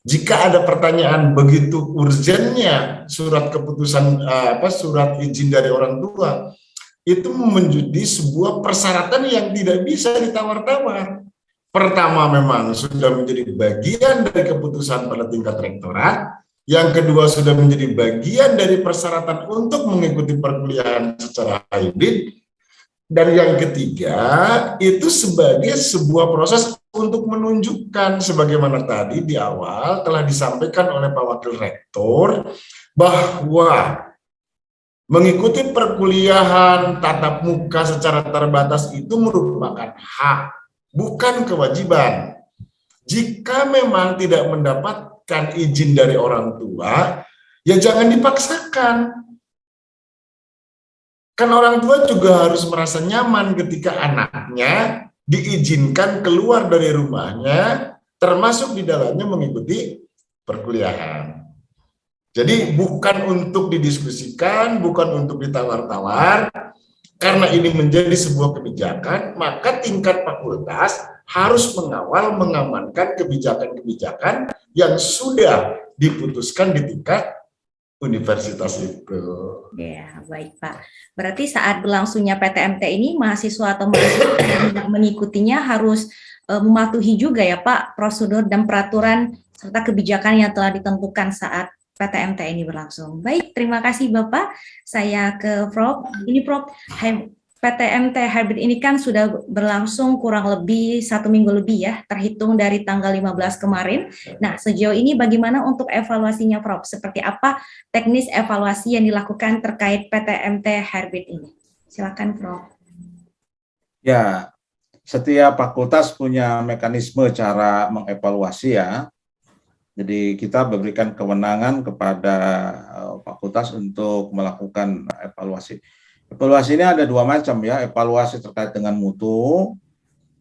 Jika ada pertanyaan begitu urgennya surat keputusan surat izin dari orang tua, itu menjadi sebuah persyaratan yang tidak bisa ditawar-tawar. Pertama, memang sudah menjadi bagian dari keputusan pada tingkat rektorat. Yang kedua, sudah menjadi bagian dari persyaratan untuk mengikuti perkuliahan secara hybrid. Dan yang ketiga, itu sebagai sebuah proses untuk menunjukkan, sebagaimana tadi di awal telah disampaikan oleh Pak Wakil Rektor, bahwa mengikuti perkuliahan tatap muka secara terbatas itu merupakan hak, bukan kewajiban. Jika memang tidak mendapatkan izin dari orang tua, ya jangan dipaksakan. Kan orang tua juga harus merasa nyaman ketika anaknya diizinkan keluar dari rumahnya, termasuk di dalamnya mengikuti perkuliahan. Jadi bukan untuk didiskusikan, bukan untuk ditawar-tawar, karena ini menjadi sebuah kebijakan, maka tingkat fakultas harus mengawal, mengamankan kebijakan-kebijakan yang sudah diputuskan di tingkat universitas itu. Ya, baik Pak. Berarti saat berlangsungnya PTMT ini, mahasiswa atau mahasiswa yang mengikutinya harus mematuhi juga ya Pak, prosedur dan peraturan serta kebijakan yang telah ditentukan saat PTMT ini berlangsung. Baik, terima kasih Bapak. Saya ke Prof. Ini Prof, PTMT hybrid ini kan sudah berlangsung kurang lebih 1 minggu lebih ya, terhitung dari tanggal 15 kemarin. Nah, sejauh ini bagaimana untuk evaluasinya, Prof? Seperti apa teknis evaluasi yang dilakukan terkait PTMT hybrid ini? Silakan, Prof. Ya, setiap fakultas punya mekanisme cara mengevaluasi ya. Jadi kita berikan kewenangan kepada fakultas untuk melakukan evaluasi. Evaluasi ini ada dua macam ya, evaluasi terkait dengan mutu.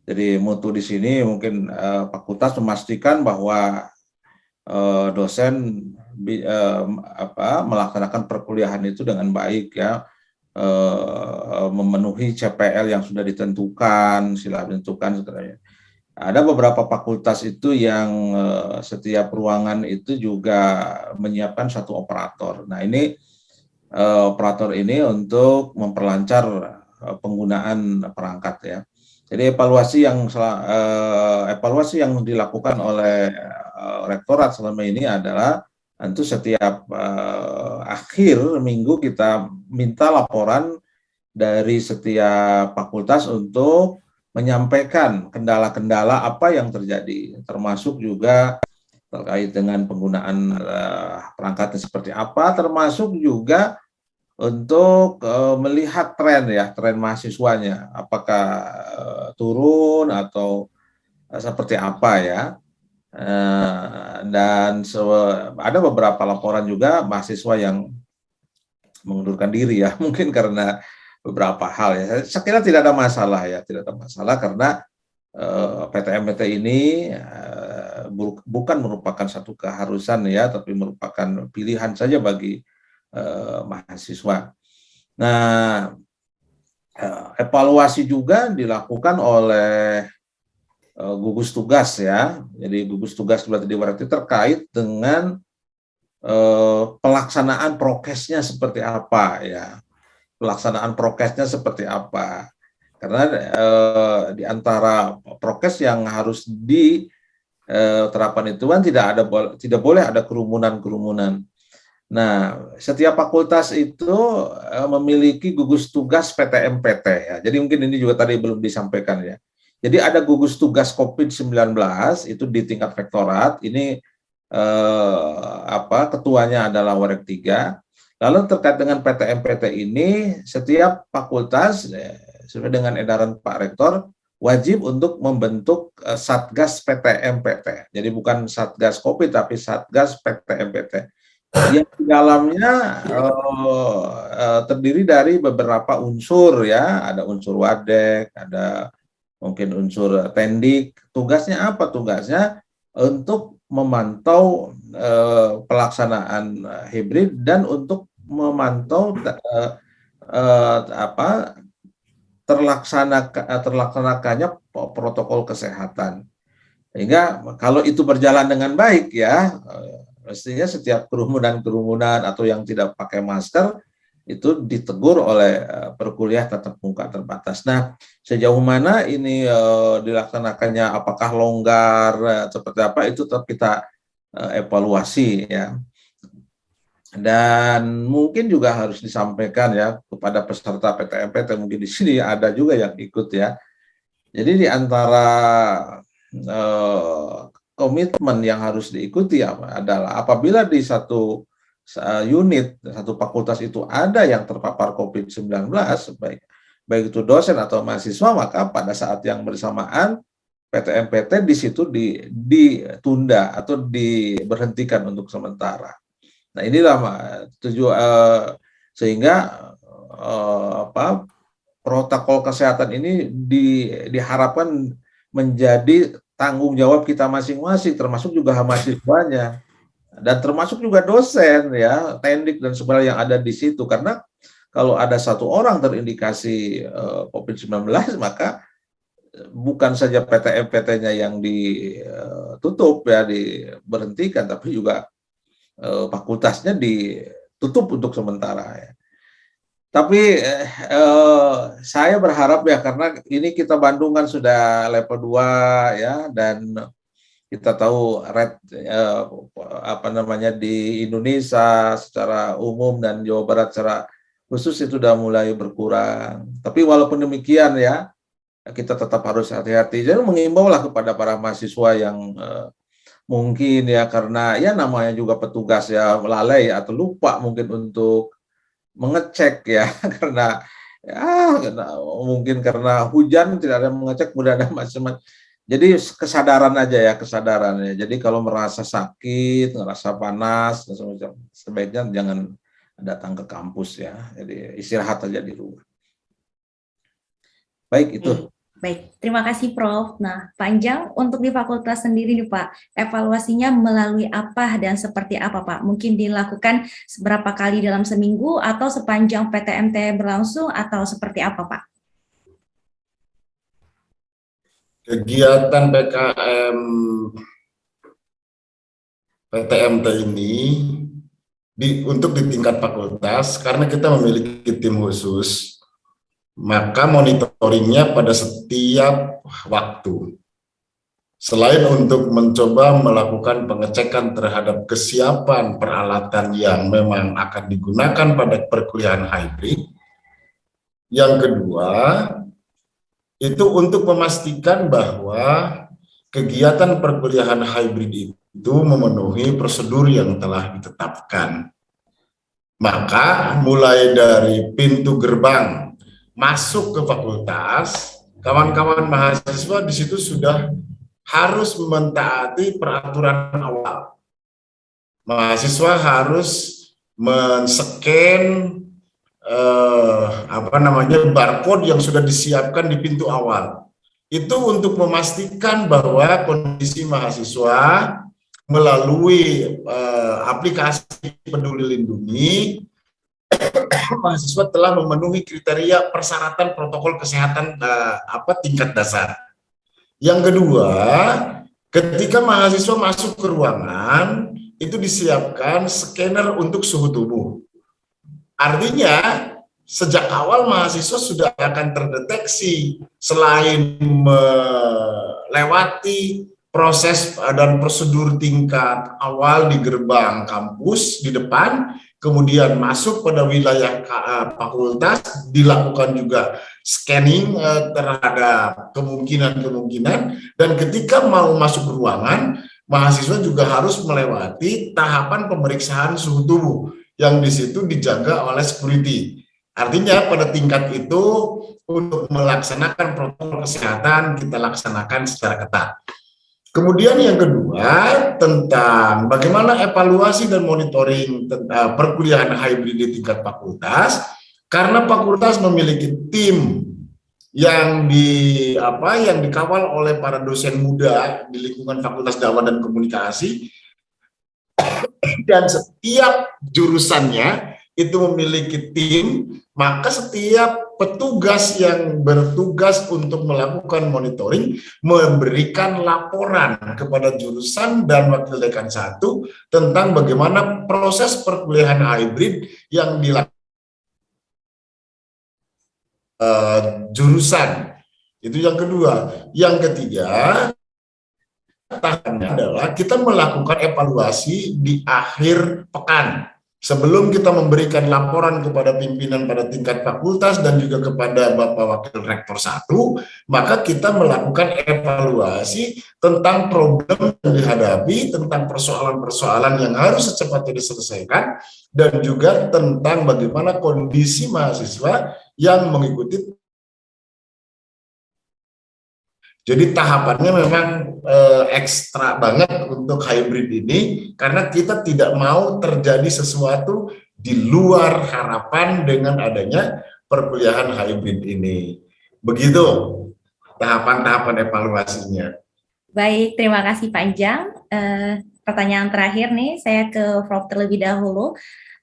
Jadi mutu di sini mungkin fakultas memastikan bahwa dosen melaksanakan perkuliahan itu dengan baik ya, memenuhi CPL yang sudah ditentukan, sila ditentukan. Ada beberapa fakultas itu yang setiap ruangan itu juga menyiapkan satu operator. Nah ini operator ini untuk memperlancar penggunaan perangkat ya. Jadi evaluasi yang dilakukan oleh rektorat selama ini adalah tentu setiap akhir minggu kita minta laporan dari setiap fakultas untuk menyampaikan kendala-kendala apa yang terjadi, termasuk juga terkait dengan penggunaan perangkatnya seperti apa, termasuk juga untuk melihat tren mahasiswanya, apakah turun atau seperti apa ya. Dan ada beberapa laporan juga mahasiswa yang mengundurkan diri ya, mungkin karena beberapa hal ya. Saya kira tidak ada masalah ya, tidak ada masalah karena PTMT ini bukan merupakan satu keharusan ya, tapi merupakan pilihan saja bagi mahasiswa. Nah, evaluasi juga dilakukan oleh gugus tugas ya. Jadi gugus tugas berarti terkait dengan pelaksanaan prokesnya seperti apa ya. Pelaksanaan prokesnya seperti apa. Karena di antara prokes yang harus diterapkan itu kan tidak boleh ada kerumunan-kerumunan. Nah, setiap fakultas itu memiliki gugus tugas PTM-PT ya. Jadi mungkin ini juga tadi belum disampaikan ya. Jadi ada gugus tugas COVID-19 itu di tingkat rektorat. Ini ketuanya adalah Warek 3. Lalu terkait dengan PTM-PT ini, setiap fakultas sesuai dengan edaran Pak Rektor wajib untuk membentuk Satgas PTM-PT. Jadi bukan Satgas COVID tapi Satgas PTM-PT. Yang di dalamnya terdiri dari beberapa unsur ya, ada unsur wadek, ada mungkin unsur tendik. Tugasnya apa? Tugasnya untuk memantau pelaksanaan hibrid dan untuk memantau terlaksanakannya protokol kesehatan. Sehingga kalau itu berjalan dengan baik ya, mestinya setiap kerumunan atau yang tidak pakai masker itu ditegur oleh perkuliah tatap muka terbatas. Nah, sejauh mana ini dilaksanakannya, apakah longgar seperti apa, itu tetap kita evaluasi ya. Dan mungkin juga harus disampaikan ya kepada peserta PTM-PT, mungkin di sini ada juga yang ikut ya. Jadi di antara komitmen yang harus diikuti adalah apabila di satu unit, satu fakultas itu ada yang terpapar COVID-19, baik itu dosen atau mahasiswa, maka pada saat yang bersamaan PTM-PT di situ ditunda atau diberhentikan untuk sementara. Nah, inilah sehingga protokol kesehatan ini diharapkan menjadi tanggung jawab kita masing-masing, termasuk juga mahasiswanya dan termasuk juga dosen ya, tendik dan sebagainya yang ada di situ. Karena kalau ada satu orang terindikasi COVID-19, maka bukan saja PTM-PT-nya yang ditutup ya, diberhentikan, tapi juga fakultasnya ditutup untuk sementara ya. Tapi saya berharap ya, karena ini kita Bandung kan sudah level 2 ya, dan kita tahu rate di Indonesia secara umum dan Jawa Barat secara khusus itu sudah mulai berkurang. Tapi walaupun demikian ya, kita tetap harus hati-hati. Jadi mengimbaulah kepada para mahasiswa yang mungkin ya, karena ya namanya juga petugas ya, lalai atau lupa mungkin untuk mengecek ya, karena mungkin karena hujan tidak ada yang mengecek, mudah ada macam-macam. Jadi kesadaran aja ya, kesadarannya. Jadi kalau merasa sakit, merasa panas, sebaiknya jangan datang ke kampus ya. Jadi istirahat aja di rumah. Baik, itu. Baik, terima kasih Prof. Nah, Panjang untuk di fakultas sendiri nih Pak, evaluasinya melalui apa dan seperti apa Pak? Mungkin dilakukan seberapa kali dalam seminggu atau sepanjang PTMT berlangsung atau seperti apa Pak? Kegiatan PTMT ini untuk di tingkat fakultas, karena kita memiliki tim khusus, maka monitoringnya pada setiap waktu. Selain untuk mencoba melakukan pengecekan terhadap kesiapan peralatan yang memang akan digunakan pada perkuliahan hybrid, yang kedua, itu untuk memastikan bahwa kegiatan perkuliahan hybrid itu memenuhi prosedur yang telah ditetapkan. Maka mulai dari pintu gerbang masuk ke fakultas, kawan-kawan mahasiswa di situ sudah harus mentaati peraturan awal. Mahasiswa harus men-scan barcode yang sudah disiapkan di pintu awal. Itu untuk memastikan bahwa kondisi mahasiswa melalui aplikasi Peduli Lindungi, mahasiswa telah memenuhi kriteria persyaratan protokol kesehatan tingkat dasar. Yang kedua, ketika mahasiswa masuk ke ruangan, itu disiapkan scanner untuk suhu tubuh. Artinya, sejak awal mahasiswa sudah akan terdeteksi selain melewati proses dan prosedur tingkat awal di gerbang kampus di depan, kemudian masuk pada wilayah fakultas, dilakukan juga scanning terhadap kemungkinan-kemungkinan, dan ketika mau masuk ke ruangan, mahasiswa juga harus melewati tahapan pemeriksaan suhu tubuh yang di situ dijaga oleh security. Artinya pada tingkat itu untuk melaksanakan protokol kesehatan kita laksanakan secara ketat. Kemudian yang kedua tentang bagaimana evaluasi dan monitoring perkuliahan hybrid di tingkat fakultas, karena fakultas memiliki tim yang dikawal oleh para dosen muda di lingkungan Fakultas Dakwah dan Komunikasi, dan setiap jurusannya itu memiliki tim, maka setiap petugas yang bertugas untuk melakukan monitoring memberikan laporan kepada jurusan dan wakil dekan 1 tentang bagaimana proses perkuliahan hybrid yang dilakukan jurusan. Itu yang kedua. Yang ketiga, tahapannya adalah kita melakukan evaluasi di akhir pekan. Sebelum kita memberikan laporan kepada pimpinan pada tingkat fakultas dan juga kepada Bapak Wakil Rektor 1, maka kita melakukan evaluasi tentang problem yang dihadapi, tentang persoalan-persoalan yang harus secepatnya diselesaikan, dan juga tentang bagaimana kondisi mahasiswa yang mengikuti. Jadi tahapannya memang ekstra banget untuk hybrid ini, karena kita tidak mau terjadi sesuatu di luar harapan dengan adanya perkuliahan hybrid ini. Begitu tahapan-tahapan evaluasinya. Baik, terima kasih Pak Anjang. Pertanyaan terakhir nih, saya ke Prof terlebih dahulu.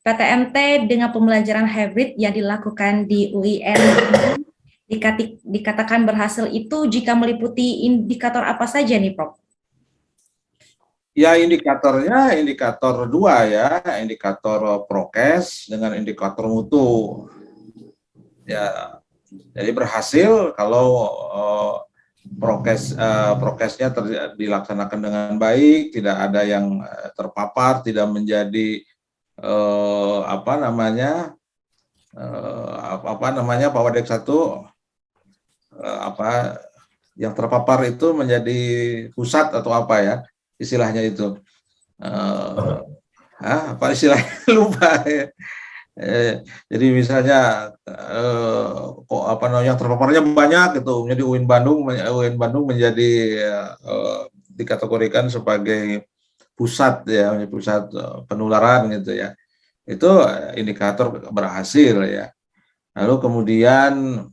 PTMT dengan pembelajaran hybrid yang dilakukan di UIN dikatakan berhasil itu jika meliputi indikator apa saja nih, Prof? Ya, indikatornya indikator 2 ya, indikator prokes dengan indikator mutu. Ya, jadi berhasil kalau prokesnya dilaksanakan dengan baik, tidak ada yang terpapar, tidak menjadi Pak Wadek 1 yang terpapar itu menjadi pusat atau apa ya istilahnya itu, apa istilahnya lupa ya. Jadi misalnya yang terpaparnya banyak gitu, jadi UIN Bandung menjadi dikategorikan sebagai pusat ya, pusat penularan gitu ya. Itu indikator berhasil ya. Lalu kemudian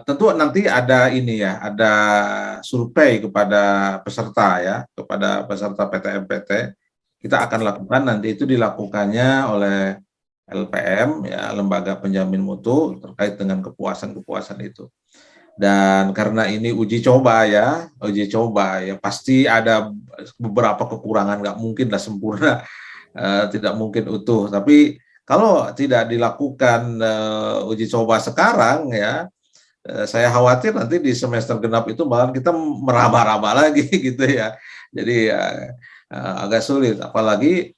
tentu nanti ada ada survei kepada peserta ya, kepada peserta PTMPT. Kita akan lakukan, nanti itu dilakukannya oleh LPM ya, Lembaga Penjamin Mutu, terkait dengan kepuasan itu. Dan karena ini uji coba ya, pasti ada beberapa kekurangan, nggak mungkin lah sempurna, tidak mungkin utuh. Tapi kalau tidak dilakukan uji coba sekarang ya, saya khawatir nanti di semester genap itu malah kita meraba-raba lagi gitu ya. Jadi agak sulit, apalagi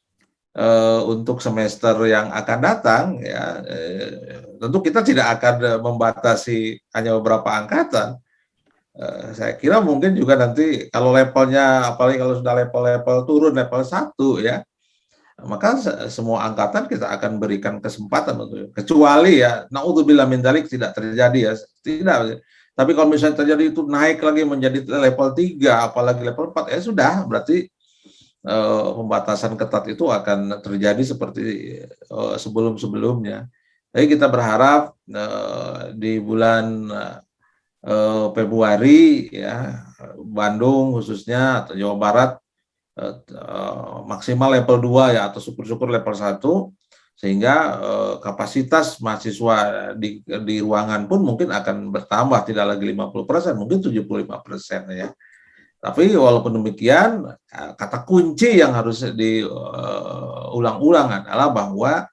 untuk semester yang akan datang ya, tentu kita tidak akan membatasi hanya beberapa angkatan. Saya kira mungkin juga nanti kalau levelnya, apalagi kalau sudah level turun level 1 ya, maka semua angkatan kita akan berikan kesempatan untuk, kecuali ya naudzubillah min dzalik tidak terjadi ya, tidak. Tapi kalau misalnya terjadi itu naik lagi menjadi level 3 apalagi level 4 ya sudah, berarti pembatasan ketat itu akan terjadi seperti sebelum-sebelumnya. Jadi kita berharap di bulan Februari ya, Bandung khususnya atau Jawa Barat maksimal level 2 ya, atau syukur-syukur level 1, sehingga kapasitas mahasiswa di ruangan pun mungkin akan bertambah, tidak lagi 50%, mungkin 75% ya. Tapi walaupun demikian, kata kunci yang harus diulang-ulang adalah bahwa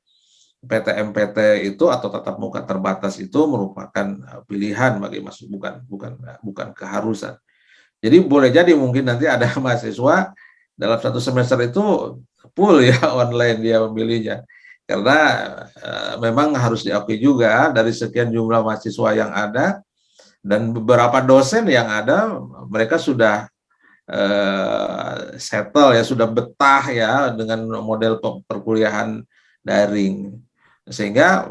PTMPT itu atau tatap muka terbatas itu merupakan pilihan bagi mahasiswa, bukan keharusan. Jadi boleh jadi mungkin nanti ada mahasiswa dalam satu semester itu full ya online dia memilihnya. Karena memang harus diakui juga dari sekian jumlah mahasiswa yang ada dan beberapa dosen yang ada, mereka sudah settle ya, sudah betah ya dengan model perkuliahan daring. Sehingga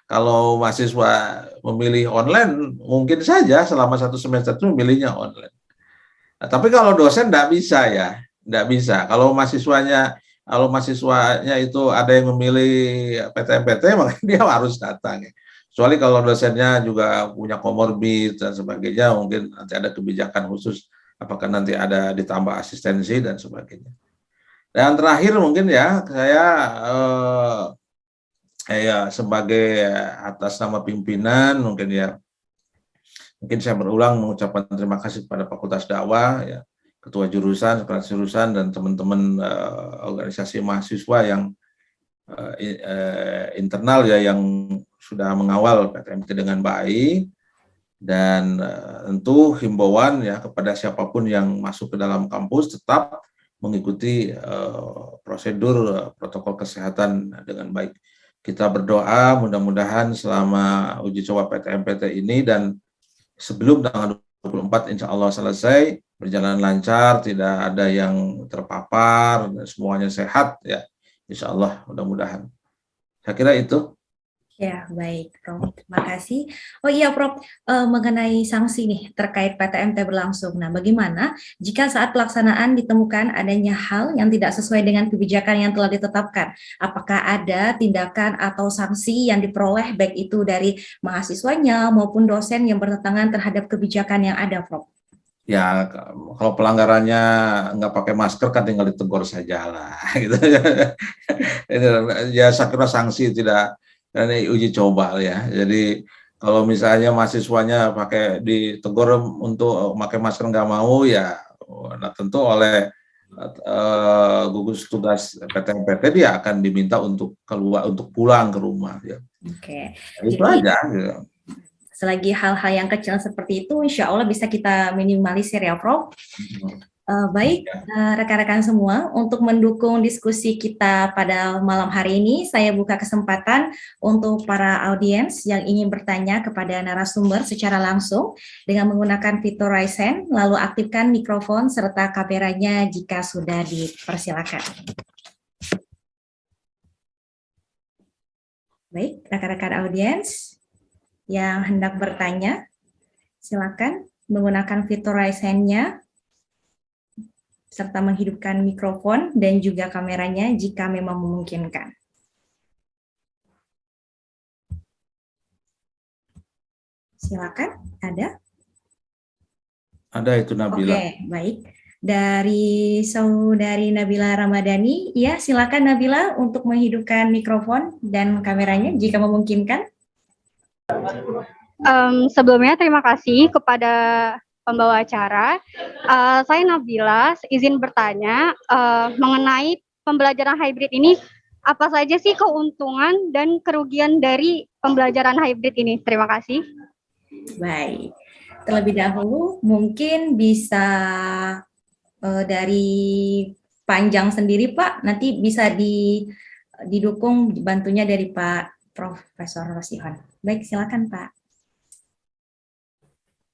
kalau mahasiswa memilih online, mungkin saja selama satu semester itu memilihnya online. Nah, tapi kalau dosen tidak bisa ya, tidak bisa. Kalau mahasiswanya itu ada yang memilih PTMPT, maka dia harus datang. Kecuali kalau dosennya juga punya komorbid dan sebagainya, mungkin nanti ada kebijakan khusus, apakah nanti ada ditambah asistensi dan sebagainya. Dan terakhir mungkin ya, saya sebagai atas nama pimpinan mungkin saya berulang mengucapkan terima kasih kepada Fakultas Dakwah ya, ketua jurusan, sekretaris jurusan, dan teman-teman organisasi mahasiswa yang internal ya, yang sudah mengawal PTMPT dengan baik. Dan tentu himbauan ya kepada siapapun yang masuk ke dalam kampus tetap mengikuti prosedur protokol kesehatan dengan baik. Kita berdoa mudah-mudahan selama uji coba PTMPT ini dan sebelum tanggal 24 insya Allah selesai, berjalan lancar, tidak ada yang terpapar, semuanya sehat ya, insya Allah mudah-mudahan. Saya kira itu. Ya, baik, Prof. Terima kasih. Oh iya, Prof, mengenai sanksi nih terkait PTMT berlangsung. Nah, bagaimana jika saat pelaksanaan ditemukan adanya hal yang tidak sesuai dengan kebijakan yang telah ditetapkan? Apakah ada tindakan atau sanksi yang diperoleh baik itu dari mahasiswanya maupun dosen yang bertentangan terhadap kebijakan yang ada, Prof? Ya, kalau pelanggarannya nggak pakai masker kan tinggal ditegur saja lah. Gitu. Ya, saya kira sanksi tidak. Dan ini uji coba ya. Jadi kalau misalnya mahasiswanya ditegur untuk pakai masker nggak mau ya, nah tentu oleh gugus tugas PTMPT dia akan diminta untuk pulang ke rumah ya. Oke. Itu aja. Ya. Selagi hal-hal yang kecil seperti itu, insya Allah bisa kita minimalisir ya, Prof. Baik, rekan-rekan semua, untuk mendukung diskusi kita pada malam hari ini, saya buka kesempatan untuk para audiens yang ingin bertanya kepada narasumber secara langsung dengan menggunakan fitur Raise Hand, lalu aktifkan mikrofon serta kameranya jika sudah dipersilakan. Baik, rekan-rekan audiens yang hendak bertanya, silakan menggunakan fitur Raise Hand-nya serta menghidupkan mikrofon dan juga kameranya jika memang memungkinkan. Silakan, ada? Ada itu Nabila. Oke, baik. Dari saudari Nabila Ramadhani, ya silakan Nabila untuk menghidupkan mikrofon dan kameranya jika memungkinkan. Sebelumnya terima kasih kepada pembawa acara. Saya Nabila, izin bertanya mengenai pembelajaran hybrid ini, apa saja sih keuntungan dan kerugian dari pembelajaran hybrid ini? Terima kasih. Baik, terlebih dahulu mungkin bisa dari panjang sendiri Pak, nanti bisa didukung bantunya dari Pak Profesor Rosihon. Baik, silakan Pak.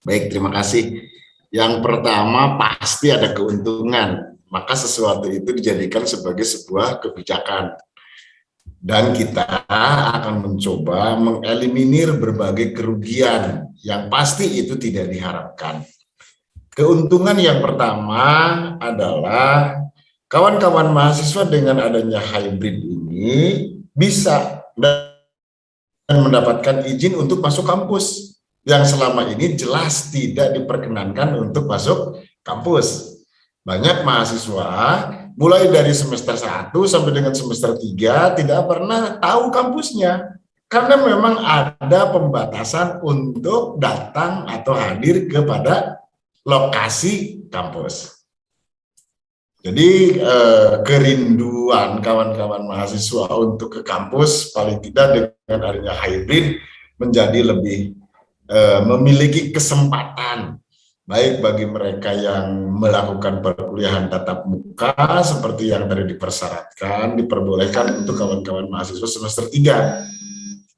Baik, terima kasih. Yang pertama pasti ada keuntungan, maka sesuatu itu dijadikan sebagai sebuah kebijakan. Dan kita akan mencoba mengeliminir berbagai kerugian yang pasti itu tidak diharapkan. Keuntungan yang pertama adalah kawan-kawan mahasiswa dengan adanya hybrid ini bisa dan mendapatkan izin untuk masuk kampus yang selama ini jelas tidak diperkenankan untuk masuk kampus. Banyak mahasiswa mulai dari semester 1 sampai dengan semester 3 tidak pernah tahu kampusnya. Karena memang ada pembatasan untuk datang atau hadir kepada lokasi kampus. Jadi kerinduan kawan-kawan mahasiswa untuk ke kampus paling tidak dengan adanya hybrid menjadi lebih memiliki kesempatan baik bagi mereka yang melakukan perkuliahan tatap muka seperti yang tadi dipersyaratkan, diperbolehkan untuk kawan-kawan mahasiswa semester 3.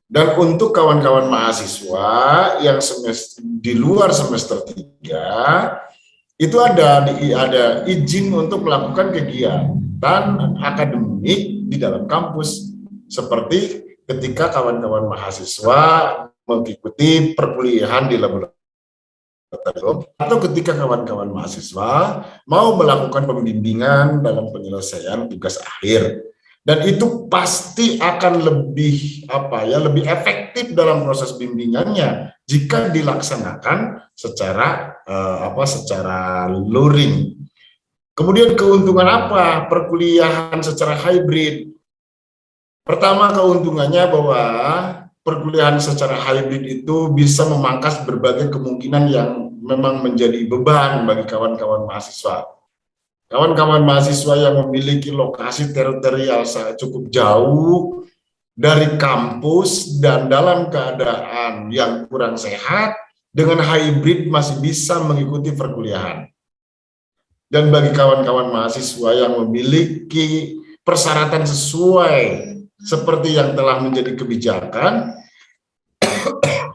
Dan untuk kawan-kawan mahasiswa yang semester di luar semester 3 itu ada izin untuk melakukan kegiatan akademik di dalam kampus, seperti ketika kawan-kawan mahasiswa mengikuti perkuliahan di laboratorium atau ketika kawan-kawan mahasiswa mau melakukan pembimbingan dalam penyelesaian tugas akhir. Dan itu pasti akan lebih lebih efektif dalam proses bimbingannya jika dilaksanakan secara secara luring. Kemudian keuntungan apa perkuliahan secara hybrid? Pertama, keuntungannya bahwa perkuliahan secara hybrid itu bisa memangkas berbagai kemungkinan yang memang menjadi beban bagi kawan-kawan mahasiswa. Kawan-kawan mahasiswa yang memiliki lokasi teritorial cukup jauh dari kampus dan dalam keadaan yang kurang sehat, dengan hybrid masih bisa mengikuti perkuliahan. Dan bagi kawan-kawan mahasiswa yang memiliki persyaratan sesuai seperti yang telah menjadi kebijakan,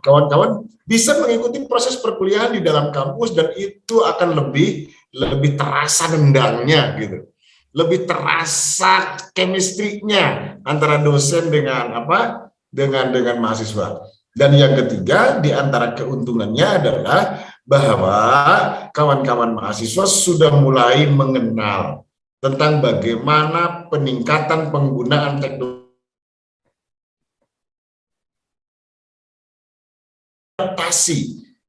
kawan-kawan bisa mengikuti proses perkuliahan di dalam kampus dan itu akan lebih terasa nendangnya gitu. Lebih terasa chemistry-nya antara dosen dengan dengan mahasiswa. Dan yang ketiga di antara keuntungannya adalah bahwa kawan-kawan mahasiswa sudah mulai mengenal tentang bagaimana peningkatan penggunaan teknologi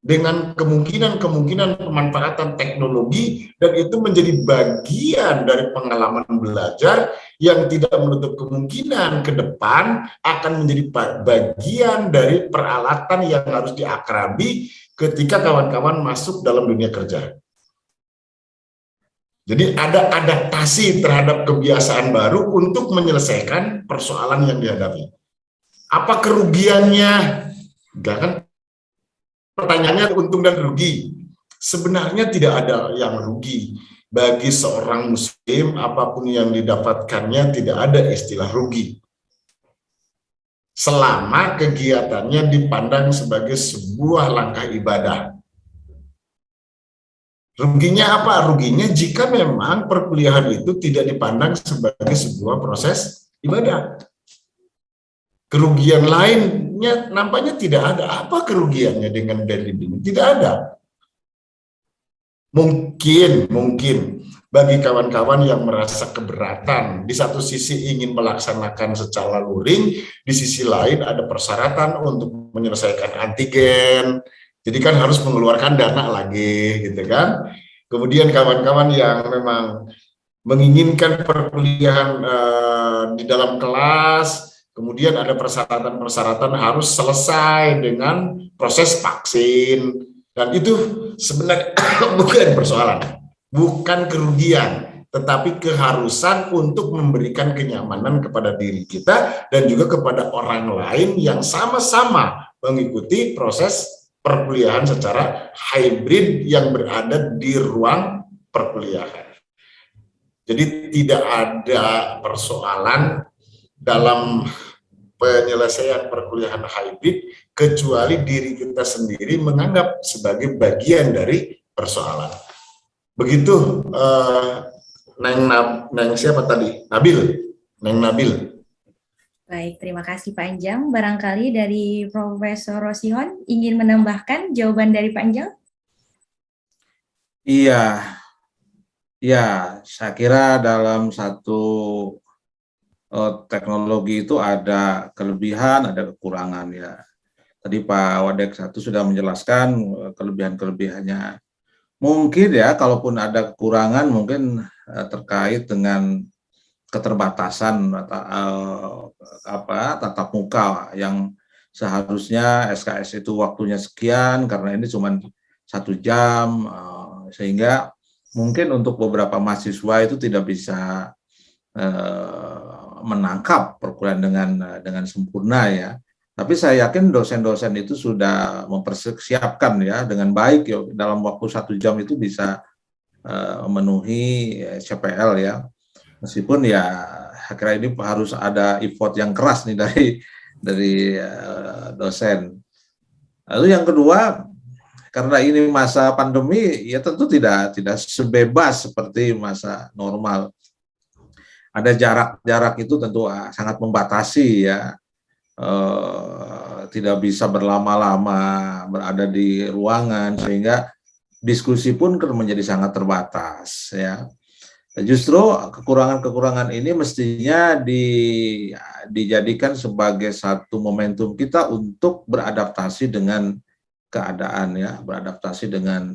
dengan kemungkinan pemanfaatan teknologi, dan itu menjadi bagian dari pengalaman belajar yang tidak menutup kemungkinan ke depan akan menjadi bagian dari peralatan yang harus diakrabi ketika kawan-kawan masuk dalam dunia kerja. Jadi ada adaptasi terhadap kebiasaan baru untuk menyelesaikan persoalan yang dihadapi. Apa kerugiannya? Enggak kan? Pertanyaannya untung dan rugi. Sebenarnya tidak ada yang rugi. Bagi seorang muslim, apapun yang didapatkannya tidak ada istilah rugi. Selama kegiatannya dipandang sebagai sebuah langkah ibadah. Ruginya apa? Ruginya jika memang perkuliahan itu tidak dipandang sebagai sebuah proses ibadah. Kerugian lainnya nampaknya tidak ada. Apa kerugiannya dengan dalil ini? Tidak ada. Mungkin bagi kawan-kawan yang merasa keberatan, di satu sisi ingin melaksanakan secara luring, di sisi lain ada persyaratan untuk menyelesaikan antigen, jadi kan harus mengeluarkan dana lagi, gitu kan. Kemudian kawan-kawan yang memang menginginkan perkuliahan di dalam kelas, kemudian ada persyaratan harus selesai dengan proses vaksin. Dan itu sebenarnya bukan persoalan, bukan kerugian, tetapi keharusan untuk memberikan kenyamanan kepada diri kita dan juga kepada orang lain yang sama-sama mengikuti proses perkuliahan secara hybrid yang berada di ruang perkuliahan. Jadi tidak ada persoalan dalam penyelesaian perkuliahan hybrid kecuali diri kita sendiri menganggap sebagai bagian dari persoalan. Begitu Neng siapa tadi? Neng Nabil. Baik, terima kasih Pak Anjang. Barangkali dari Profesor Rosihon ingin menambahkan jawaban dari Pak Anjang? Iya, saya kira dalam satu teknologi itu ada kelebihan, ada kekurangan ya. Tadi Pak Wadek 1 sudah menjelaskan kelebihan-kelebihannya. mungkin ya, kalaupun ada kekurangan mungkin terkait dengan keterbatasan tatap muka yang seharusnya SKS itu waktunya sekian, karena ini cuma 1 jam, sehingga mungkin untuk beberapa mahasiswa itu tidak bisa menangkap perkuliahan dengan sempurna ya. Tapi saya yakin dosen-dosen itu sudah mempersiapkan ya dengan baik ya, dalam waktu 1 jam itu bisa memenuhi CPL ya. Meskipun ya akhirnya ini harus ada effort yang keras nih dari dosen. Lalu yang kedua, karena ini masa pandemi, ya tentu tidak sebebas seperti masa normal. Ada jarak itu tentu sangat membatasi ya. Tidak bisa berlama-lama berada di ruangan, sehingga diskusi pun menjadi sangat terbatas ya. Justru kekurangan-kekurangan ini mestinya dijadikan sebagai satu momentum kita untuk beradaptasi dengan keadaan ya, beradaptasi dengan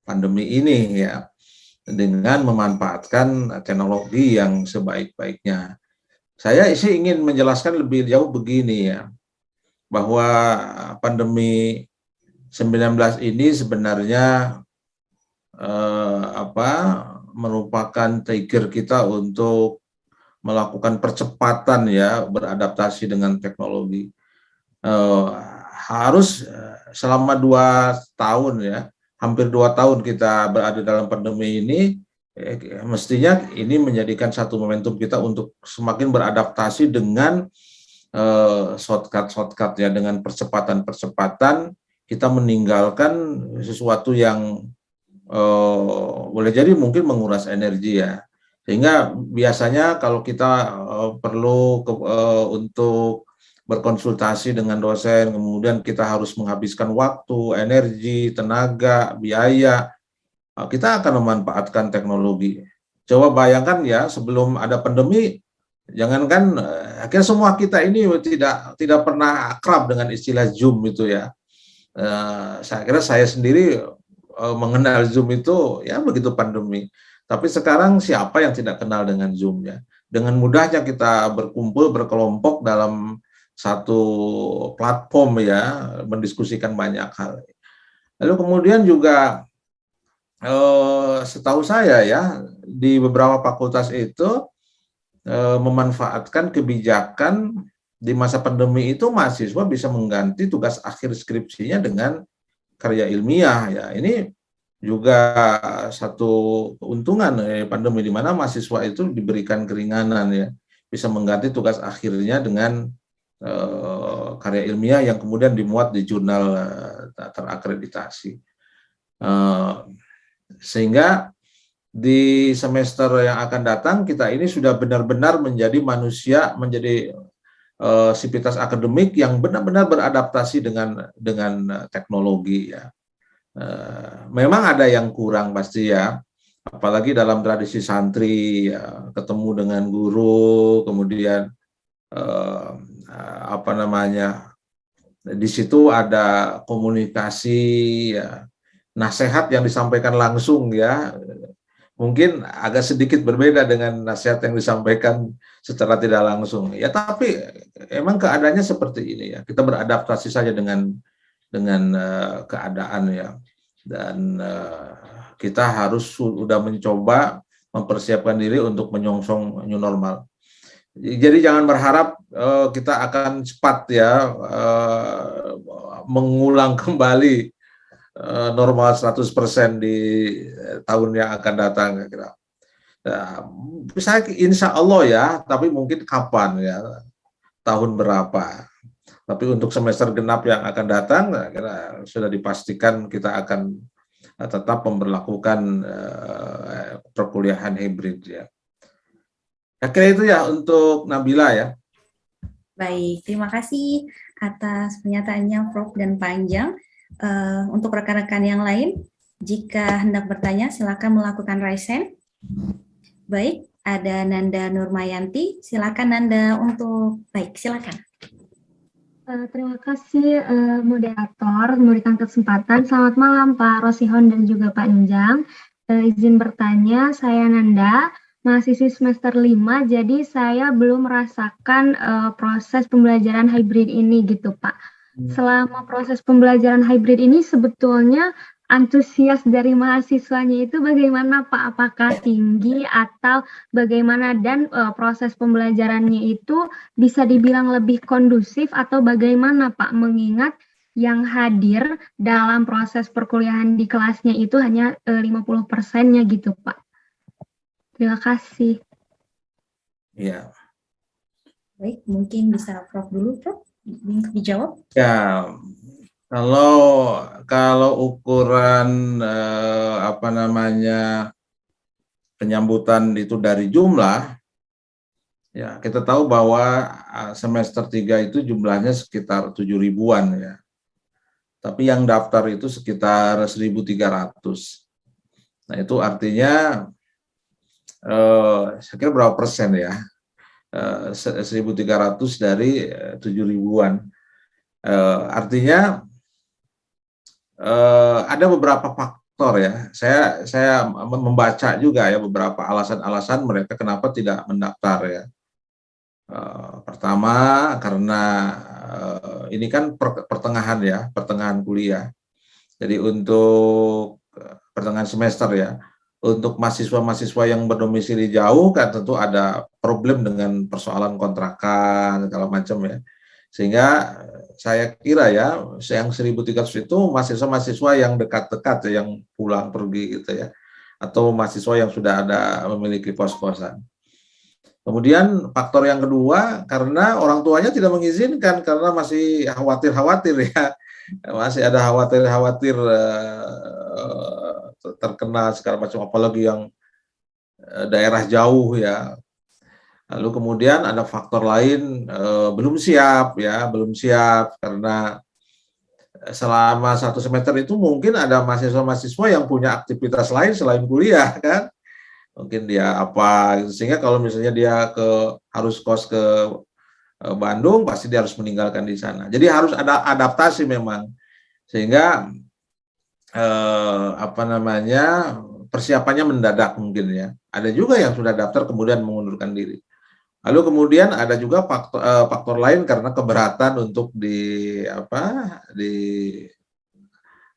pandemi ini ya, dengan memanfaatkan teknologi yang sebaik-baiknya. Saya sih ingin menjelaskan lebih jauh begini ya, bahwa pandemi 19 ini sebenarnya merupakan trigger kita untuk melakukan percepatan ya, beradaptasi dengan teknologi. Harus selama 2 tahun ya, hampir 2 tahun kita berada dalam pandemi ini, mestinya ini menjadikan satu momentum kita untuk semakin beradaptasi dengan shortcut ya, dengan percepatan kita meninggalkan sesuatu yang boleh jadi mungkin menguras energi ya, sehingga biasanya kalau kita perlu untuk berkonsultasi dengan dosen, kemudian kita harus menghabiskan waktu, energi, tenaga, biaya, kita akan memanfaatkan teknologi. Coba bayangkan ya, sebelum ada pandemi, jangankan akhirnya semua kita ini tidak pernah akrab dengan istilah Zoom itu ya. Saya kira saya sendiri mengenal Zoom itu ya begitu pandemi. Tapi sekarang siapa yang tidak kenal dengan Zoom ya? Dengan mudahnya kita berkumpul berkelompok dalam satu platform ya, mendiskusikan banyak hal. Lalu kemudian juga setahu saya ya, di beberapa fakultas itu memanfaatkan kebijakan di masa pandemi itu mahasiswa bisa mengganti tugas akhir skripsinya dengan karya ilmiah ya. Ini juga satu keuntungan pandemi, di mana mahasiswa itu diberikan keringanan ya, bisa mengganti tugas akhirnya dengan karya ilmiah yang kemudian dimuat di jurnal terakreditasi. Sehingga di semester yang akan datang kita ini sudah benar-benar menjadi manusia, menjadi sivitas akademik yang benar-benar beradaptasi dengan teknologi ya. Memang ada yang kurang pasti ya, apalagi dalam tradisi santri ya, ketemu dengan guru, kemudian di situ ada komunikasi ya, nasihat yang disampaikan langsung ya, mungkin agak sedikit berbeda dengan nasihat yang disampaikan secara tidak langsung ya, tapi emang keadaannya seperti ini ya, kita beradaptasi saja dengan keadaan ya, dan kita harus sudah mencoba mempersiapkan diri untuk menyongsong new normal. Jadi jangan berharap kita akan cepat ya mengulang kembali normal 100% di tahun yang akan datang, kira-kira. Bisa insya Allah ya, tapi mungkin kapan ya, tahun berapa. Tapi untuk semester genap yang akan datang, kira sudah dipastikan kita akan tetap memberlakukan perkuliahan hibrid ya. Akhirnya itu ya untuk Nabila ya. Baik, terima kasih atas pernyataannya Prof dan panjang. Untuk rekan-rekan yang lain, jika hendak bertanya, silakan melakukan raise hand. Baik, ada Nanda Nurmayanti. Silakan Nanda untuk baik, silakan. Terima kasih moderator memberikan kesempatan. Selamat malam Pak Rosihon dan juga Pak Njang. Izin bertanya, saya Nanda, mahasiswi semester 5, jadi saya belum merasakan proses pembelajaran hybrid ini gitu Pak. Selama proses pembelajaran hybrid ini sebetulnya antusias dari mahasiswanya itu bagaimana Pak? Apakah tinggi atau bagaimana, dan proses pembelajarannya itu bisa dibilang lebih kondusif atau bagaimana Pak? Mengingat yang hadir dalam proses perkuliahan di kelasnya itu hanya 50%-nya gitu Pak. Terima kasih. Ya. Baik, mungkin bisa Prof dulu, Prof, dijawab. Ya, kalau ukuran penyambutan itu dari jumlah, ya kita tahu bahwa semester 3 itu jumlahnya sekitar 7 ribuan ya. Tapi yang daftar itu sekitar 1.300. Nah, itu artinya saya kira berapa persen ya? 1.300 dari 7 ribuan. Artinya ada beberapa faktor ya. Saya membaca juga ya beberapa alasan-alasan mereka kenapa tidak mendaftar ya. Pertama karena ini kan pertengahan kuliah. Jadi untuk pertengahan semester ya. Untuk mahasiswa-mahasiswa yang berdomisili jauh kan tentu ada problem dengan persoalan kontrakan segala macam ya. Sehingga saya kira ya yang 1.300 itu mahasiswa-mahasiswa yang dekat-dekat ya, yang pulang pergi gitu ya. Atau mahasiswa yang sudah memiliki kos-kosan. Kemudian faktor yang kedua karena orang tuanya tidak mengizinkan karena masih khawatir ya. Masih ada khawatir terkena segala macam, apalagi yang daerah jauh ya. Lalu kemudian ada faktor lain belum siap karena selama 1 semester itu mungkin ada mahasiswa-mahasiswa yang punya aktivitas lain selain kuliah kan. Mungkin dia sehingga kalau misalnya dia harus kos ke Bandung pasti dia harus meninggalkan di sana. Jadi harus ada adaptasi memang. Sehingga persiapannya mendadak mungkin ya. Ada juga yang sudah daftar kemudian mengundurkan diri. Lalu kemudian ada juga faktor lain karena keberatan untuk di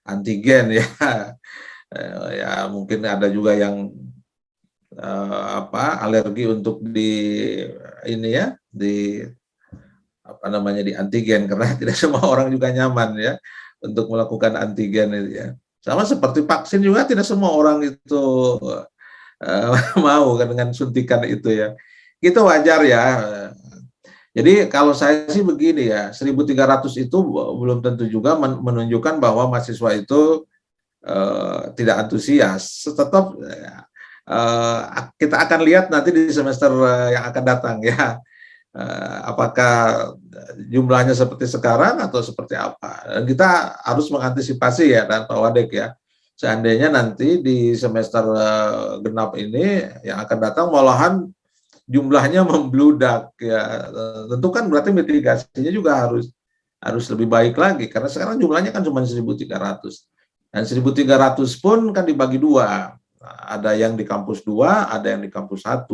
antigen ya. Ya mungkin ada juga yang alergi untuk di antigen karena tidak semua orang juga nyaman ya untuk melakukan antigen itu ya. Sama seperti vaksin juga tidak semua orang itu mau kan dengan suntikan itu ya. Itu wajar ya. Jadi kalau saya sih begini ya, 1.300 itu belum tentu juga menunjukkan bahwa mahasiswa itu tidak antusias. Tetap kita akan lihat nanti di semester yang akan datang ya. Apakah jumlahnya seperti sekarang atau seperti apa. Dan kita harus mengantisipasi ya dan Pak Wadek ya. Seandainya nanti di semester genap ini yang akan datang malahan jumlahnya membludak ya. Tentu kan berarti mitigasinya juga harus lebih baik lagi karena sekarang jumlahnya kan cuma 1.300. Dan 1.300 pun kan dibagi dua. Ada yang di kampus 2, ada yang di kampus 1.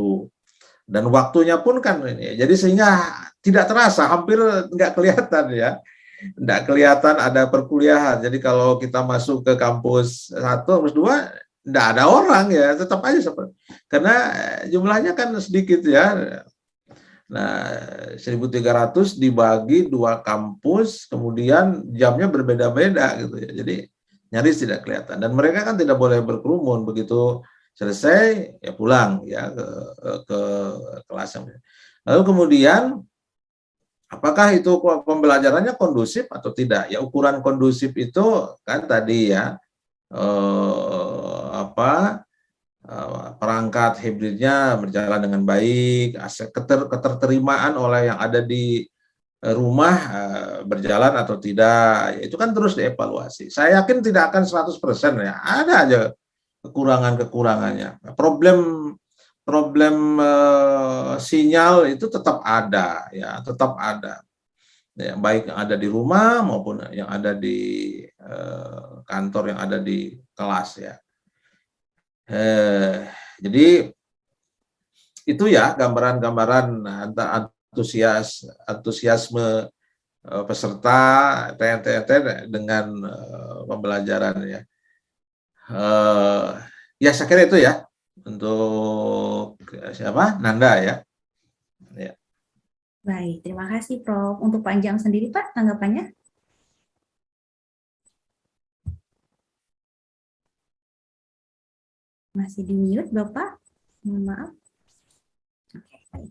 Dan waktunya pun kan ini, jadi sehingga tidak terasa, hampir nggak kelihatan ya, nggak kelihatan ada perkuliahan. Jadi kalau kita masuk ke kampus 1, kampus 2, nggak ada orang ya, tetap aja seperti, karena jumlahnya kan sedikit ya. Nah, 1.300 dibagi 2 kampus, kemudian jamnya berbeda-beda gitu ya, jadi nyaris tidak kelihatan. Dan mereka kan tidak boleh berkerumun, begitu selesai ya pulang ya ke kelasnya. Lalu kemudian apakah itu pembelajarannya kondusif atau tidak? Ya ukuran kondusif itu kan tadi ya perangkat hibridnya berjalan dengan baik, keterterimaan oleh yang ada di rumah berjalan atau tidak. Itu kan terus dievaluasi. Saya yakin tidak akan 100% ya. Ada aja kekurangannya. Problem sinyal itu tetap ada ya, tetap ada. ya, baik yang ada di rumah maupun yang ada di kantor, yang ada di kelas ya. Jadi itu ya gambaran-gambaran antusiasme peserta TNT dengan pembelajaran ya. Ya saya kira itu ya untuk siapa? Nanda ya. Ya. Baik, terima kasih Prof. Untuk Panjang sendiri Pak, tanggapannya? Masih di mute Bapak? Mohon maaf. Oke, baik.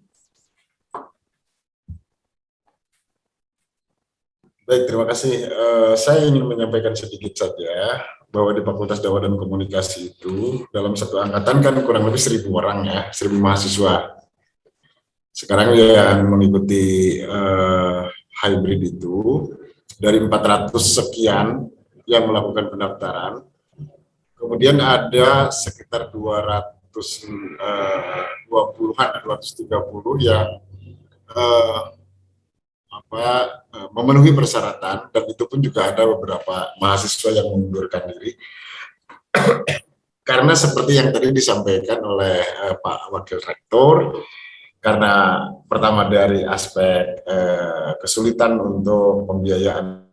Baik, terima kasih. Saya ingin menyampaikan sedikit saja bahwa di Fakultas Dakwah dan Komunikasi itu dalam satu angkatan kan kurang lebih 1.000 orang ya, 1.000 mahasiswa. Sekarang yang mengikuti hybrid itu dari 400 sekian yang melakukan pendaftaran, kemudian ada sekitar 220-an, 230 yang memenuhi persyaratan, dan itu pun juga ada beberapa mahasiswa yang mengundurkan diri. Karena seperti yang tadi disampaikan oleh Pak Wakil Rektor, karena pertama dari aspek kesulitan untuk pembiayaan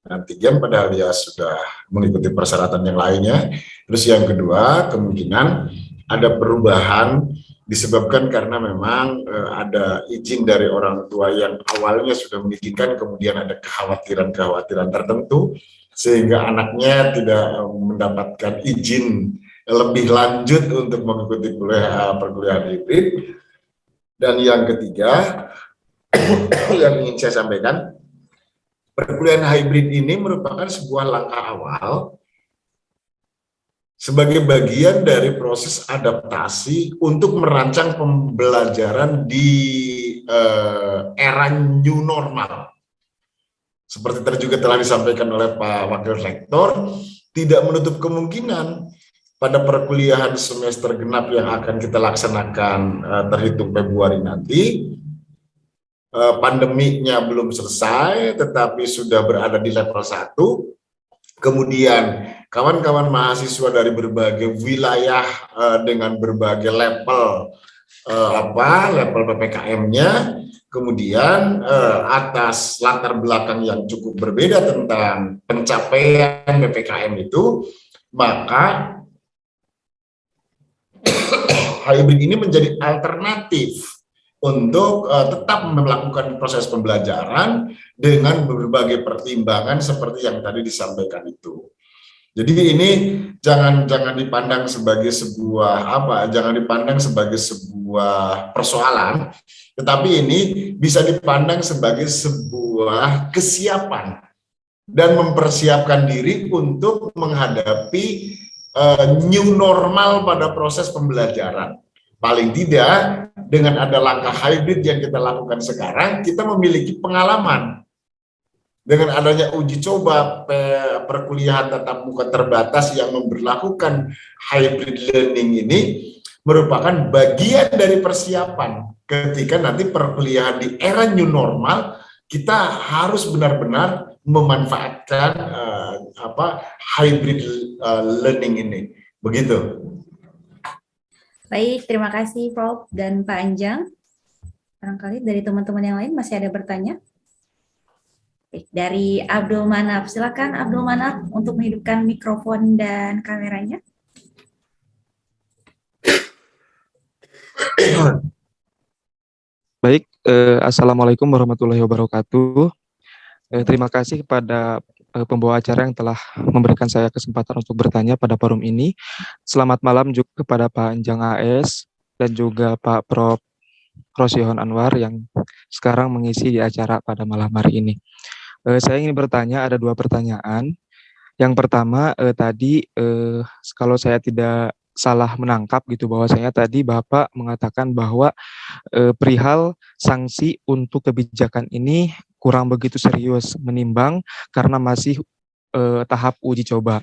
antigen padahal dia sudah mengikuti persyaratan yang lainnya. Terus yang kedua, kemungkinan ada perubahan disebabkan karena memang ada izin dari orang tua yang awalnya sudah mengizinkan, kemudian ada kekhawatiran-kekhawatiran tertentu sehingga anaknya tidak mendapatkan izin lebih lanjut untuk mengikuti perkuliahan hibrid. Dan yang ketiga yang ingin saya sampaikan, perkuliahan hybrid ini merupakan sebuah langkah awal sebagai bagian dari proses adaptasi untuk merancang pembelajaran di era new normal. Seperti tadi juga telah disampaikan oleh Pak Wakil Rektor, tidak menutup kemungkinan pada perkuliahan semester genap yang akan kita laksanakan terhitung Februari nanti, pandemiknya belum selesai tetapi sudah berada di level 1, kemudian kawan-kawan mahasiswa dari berbagai wilayah dengan berbagai level level PPKM-nya, kemudian atas latar belakang yang cukup berbeda tentang pencapaian PPKM itu, maka hybrid ini menjadi alternatif untuk tetap melakukan proses pembelajaran dengan berbagai pertimbangan seperti yang tadi disampaikan itu. Jadi ini jangan dipandang sebagai jangan dipandang sebagai sebuah persoalan, tetapi ini bisa dipandang sebagai sebuah kesiapan dan mempersiapkan diri untuk menghadapi new normal pada proses pembelajaran. Paling tidak dengan ada langkah hybrid yang kita lakukan sekarang, kita memiliki pengalaman. Dengan adanya uji coba perkuliahan tatap muka terbatas yang memberlakukan hybrid learning ini merupakan bagian dari persiapan ketika nanti perkuliahan di era new normal, kita harus benar-benar memanfaatkan hybrid learning ini. Begitu. Baik, terima kasih Prof. dan Pak Anjang. Barangkali dari teman-teman yang lain masih ada bertanya? Dari Abdul Manaf, silakan Abdul Manaf untuk menghidupkan mikrofon dan kameranya. Baik, Assalamualaikum warahmatullahi wabarakatuh. Terima kasih kepada pembawa acara yang telah memberikan saya kesempatan untuk bertanya pada forum ini. Selamat malam juga kepada Pak Anjang AS dan juga Pak Prof. Rosihon Anwar yang sekarang mengisi di acara pada malam hari ini. Saya ingin bertanya, ada 2 pertanyaan. Yang pertama, tadi kalau saya tidak salah menangkap gitu, bahwasanya tadi Bapak mengatakan bahwa perihal sanksi untuk kebijakan ini kurang begitu serius menimbang karena masih tahap uji coba.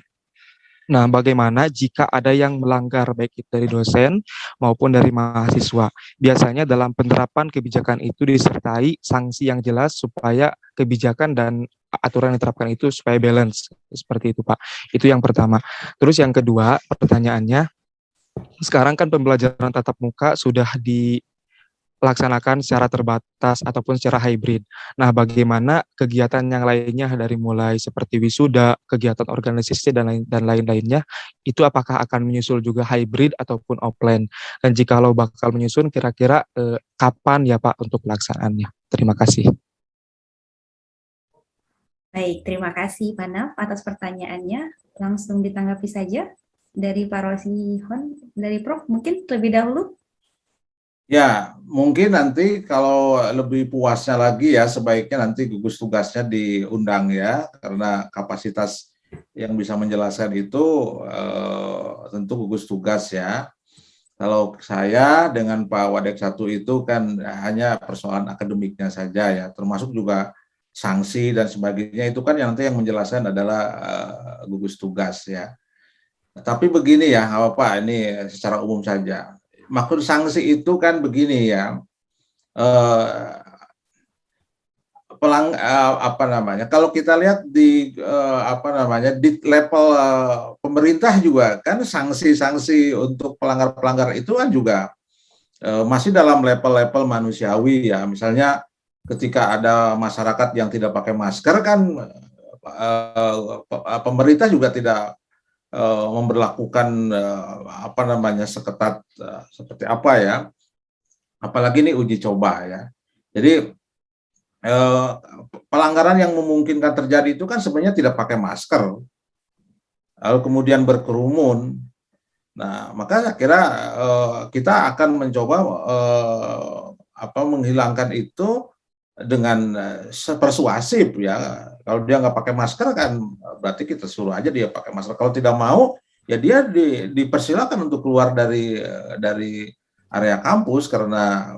Nah, bagaimana jika ada yang melanggar baik itu dari dosen maupun dari mahasiswa? Biasanya dalam penerapan kebijakan itu disertai sanksi yang jelas supaya kebijakan dan aturan yang diterapkan itu supaya balance. Seperti itu, Pak. Itu yang pertama. Terus yang kedua, pertanyaannya, sekarang kan pembelajaran tatap muka sudah dilaksanakan secara terbatas ataupun secara hybrid. Nah, bagaimana kegiatan yang lainnya dari mulai seperti wisuda, kegiatan organisasi dan lain-lainnya, itu apakah akan menyusul juga hybrid ataupun offline? Dan jikalau bakal menyusun, kira-kira kapan ya Pak untuk pelaksanaannya? Terima kasih. Baik, terima kasih Pak Naf atas pertanyaannya. Langsung ditanggapi saja dari Pak Rosihon, dari Prof. Mungkin terlebih dahulu. Ya, mungkin nanti kalau lebih puasnya lagi ya, sebaiknya nanti gugus tugasnya diundang ya, karena kapasitas yang bisa menjelaskan itu tentu gugus tugas ya. Kalau saya dengan Pak Wadek satu itu kan hanya persoalan akademiknya saja ya, termasuk juga sanksi dan sebagainya itu kan yang nanti yang menjelaskan adalah gugus tugas ya. Tapi begini ya, apa ini secara umum saja. Maksud sanksi itu kan begini ya, apa namanya? Kalau kita lihat di di level pemerintah juga kan sanksi-sanksi untuk pelanggar-pelanggar itu kan juga masih dalam level-level manusiawi ya. Misalnya ketika ada masyarakat yang tidak pakai masker kan pemerintah juga tidak memberlakukan seketat seperti apa ya, apalagi ini uji coba ya. Jadi pelanggaran yang memungkinkan terjadi itu kan sebenarnya tidak pakai masker, lalu kemudian berkerumun. Nah, maka saya kira kita akan mencoba menghilangkan itu dengan persuasif ya. Kalau dia nggak pakai masker kan berarti kita suruh aja dia pakai masker. Kalau tidak mau ya dia dipersilakan untuk keluar dari area kampus karena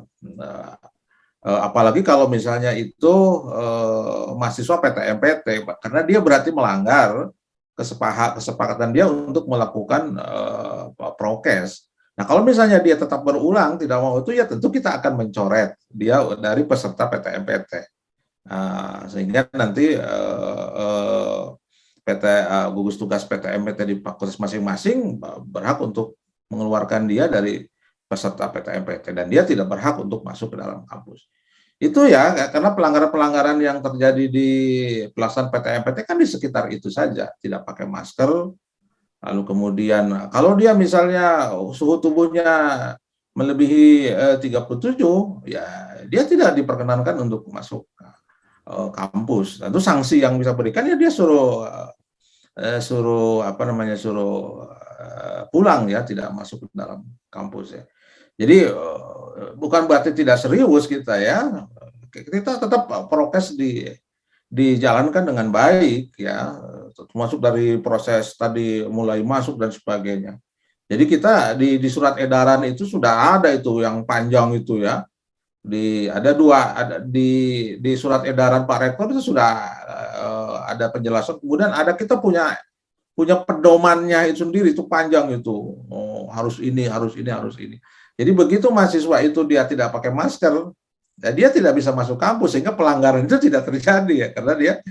apalagi kalau misalnya itu mahasiswa PTMPT karena dia berarti melanggar kesepakatan dia untuk melakukan prokes. Nah, kalau misalnya dia tetap berulang tidak mau itu ya tentu kita akan mencoret dia dari peserta PTMPT. Sehingga nanti gugus tugas PTMPT di fakultas masing-masing berhak untuk mengeluarkan dia dari peserta PTMPT dan dia tidak berhak untuk masuk ke dalam kampus. Itu ya, karena pelanggaran-pelanggaran yang terjadi di pelaksanaan PTMPT kan di sekitar itu saja, tidak pakai masker. Lalu kemudian kalau dia misalnya suhu tubuhnya melebihi 37, ya dia tidak diperkenankan untuk masuk kampus. Tentu sanksi yang bisa berikan ya dia suruh pulang ya, tidak masuk ke dalam kampus ya. Jadi bukan berarti tidak serius kita ya. Kita tetap prokes dijalankan dengan baik ya, termasuk dari proses tadi mulai masuk dan sebagainya. Jadi kita di surat edaran itu sudah ada itu yang panjang itu ya. Di surat edaran Pak Rektor itu sudah ada penjelasan. Kemudian kita punya pedomannya itu sendiri, itu panjang itu. Oh, harus ini. Jadi begitu mahasiswa itu dia tidak pakai masker, ya dia tidak bisa masuk kampus sehingga pelanggaran itu tidak terjadi ya karena dia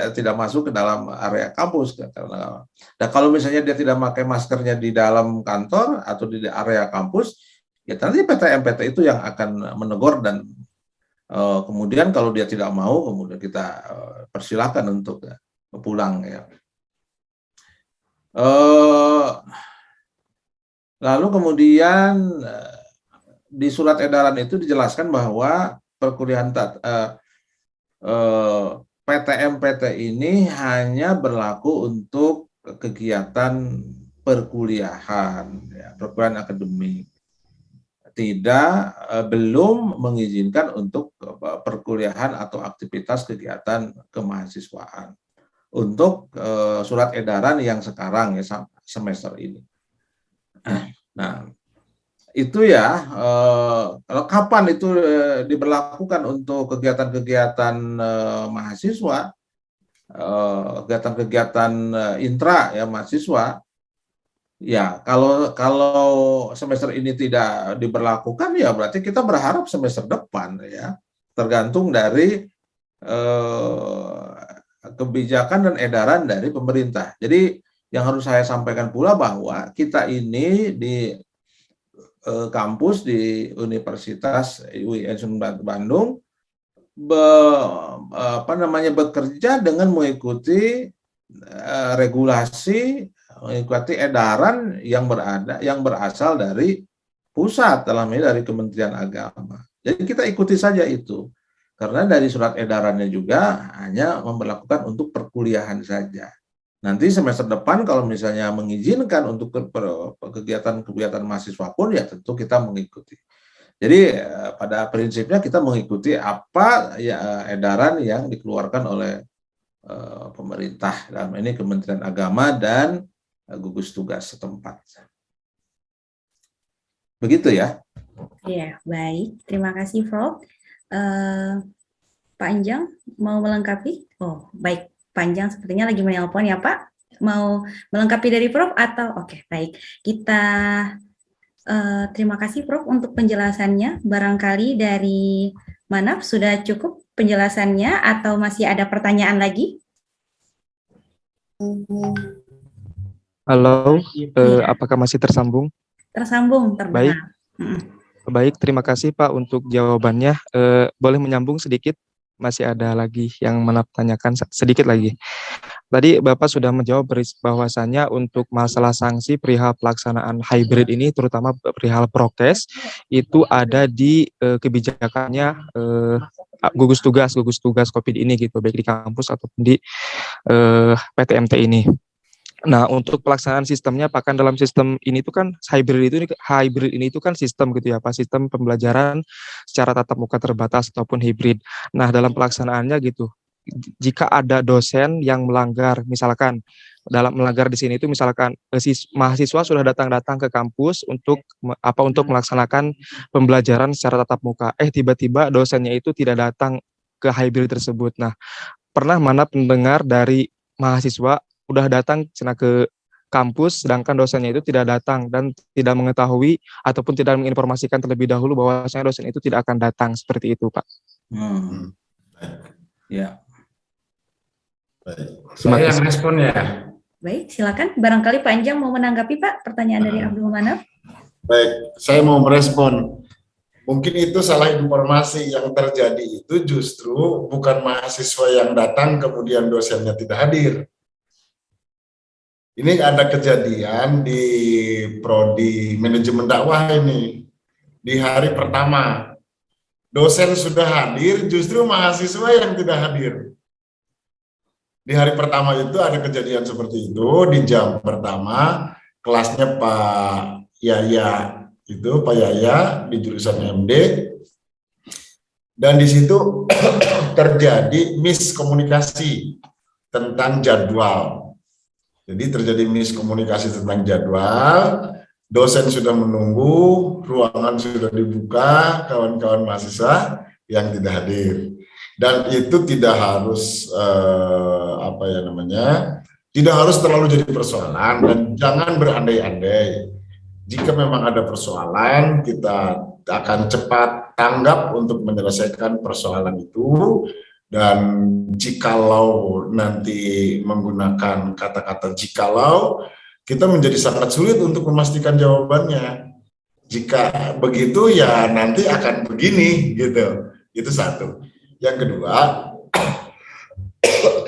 tidak masuk ke dalam area kampus karena. Nah, kalau misalnya dia tidak pakai maskernya di dalam kantor atau di area kampus, ya nanti PTMPT itu yang akan menegur dan kemudian kalau dia tidak mau kemudian kita persilakan untuk pulang ya. Lalu kemudian di surat edaran itu dijelaskan bahwa perkuliahan PTMPT ini hanya berlaku untuk kegiatan perkuliahan, ya, perkuliahan akademik. Belum mengizinkan untuk perkuliahan atau aktivitas kegiatan kemahasiswaan untuk surat edaran yang sekarang ya semester ini. Nah, itu ya, kalau kapan itu diberlakukan untuk kegiatan-kegiatan mahasiswa, kegiatan-kegiatan intra ya mahasiswa. Ya, kalau semester ini tidak diberlakukan ya berarti kita berharap semester depan ya. Tergantung dari kebijakan dan edaran dari pemerintah. Jadi yang harus saya sampaikan pula bahwa kita ini di kampus di Universitas UIN Bandung bekerja dengan mengikuti regulasi, mengikuti edaran yang berasal dari pusat, dalam ini dari Kementerian Agama. Jadi kita ikuti saja itu, karena dari surat edarannya juga hanya memberlakukan untuk perkuliahan saja. Nanti semester depan kalau misalnya mengizinkan untuk kegiatan mahasiswa pun ya tentu kita mengikuti. Jadi pada prinsipnya kita mengikuti apa ya edaran yang dikeluarkan oleh pemerintah, dalam ini Kementerian Agama dan gugus tugas setempat. Begitu ya. Ya, baik. Terima kasih, Prof. Pak Anjang mau melengkapi? Oh, baik. Pak Anjang sepertinya lagi menelpon ya, Pak. Mau melengkapi dari Prof atau oke, baik. Kita terima kasih Prof untuk penjelasannya. Barangkali dari Manaf sudah cukup penjelasannya atau masih ada pertanyaan lagi? Halo, apakah masih tersambung? Tersambung, terdengar. Baik, terima kasih Pak untuk jawabannya. Boleh menyambung sedikit? Masih ada lagi yang menanyakan sedikit lagi. Tadi Bapak sudah menjawab bahwasannya untuk masalah sanksi perihal pelaksanaan hybrid ini, terutama perihal prokes, itu ada di kebijakannya gugus tugas COVID ini gitu, baik di kampus ataupun di PTMT ini. Nah, untuk pelaksanaan sistemnya, Pak, kan dalam sistem ini tuh kan hybrid ini tuh kan sistem gitu ya, Pak, sistem pembelajaran secara tatap muka terbatas ataupun hybrid. Nah, dalam pelaksanaannya gitu, jika ada dosen yang melanggar, misalkan dalam melanggar di sini itu misalkan mahasiswa sudah datang ke kampus untuk melaksanakan pembelajaran secara tatap muka, tiba-tiba dosennya itu tidak datang ke hybrid tersebut. Nah, pernah mana pendengar dari mahasiswa udah datang ke kampus, sedangkan dosennya itu tidak datang dan tidak mengetahui ataupun tidak menginformasikan terlebih dahulu bahwasanya dosen itu tidak akan datang, seperti itu, Pak. Ya. Saya yang respon ya. Baik, silakan. Barangkali Pak Anjang mau menanggapi Pak pertanyaan dari Abdul Manaf. Baik, saya mau merespon. Mungkin itu salah informasi, yang terjadi itu justru bukan mahasiswa yang datang kemudian dosennya tidak hadir. Ini ada kejadian di prodi manajemen dakwah ini. Di hari pertama, dosen sudah hadir, justru mahasiswa yang tidak hadir. Di hari pertama itu ada kejadian seperti itu, di jam pertama, kelasnya Pak Yaya, di jurusan MD. Dan di situ terjadi miskomunikasi tentang jadwal. Jadi terjadi miskomunikasi tentang jadwal, dosen sudah menunggu, ruangan sudah dibuka, kawan-kawan mahasiswa yang tidak hadir. Dan itu tidak harus tidak harus terlalu jadi persoalan, dan jangan berandai-andai. Jika memang ada persoalan, kita akan cepat tanggap untuk menyelesaikan persoalan itu. Dan jikalau nanti menggunakan kata-kata jikalau, kita menjadi sangat sulit untuk memastikan jawabannya. Jika begitu ya nanti akan begini gitu. Itu satu. Yang kedua,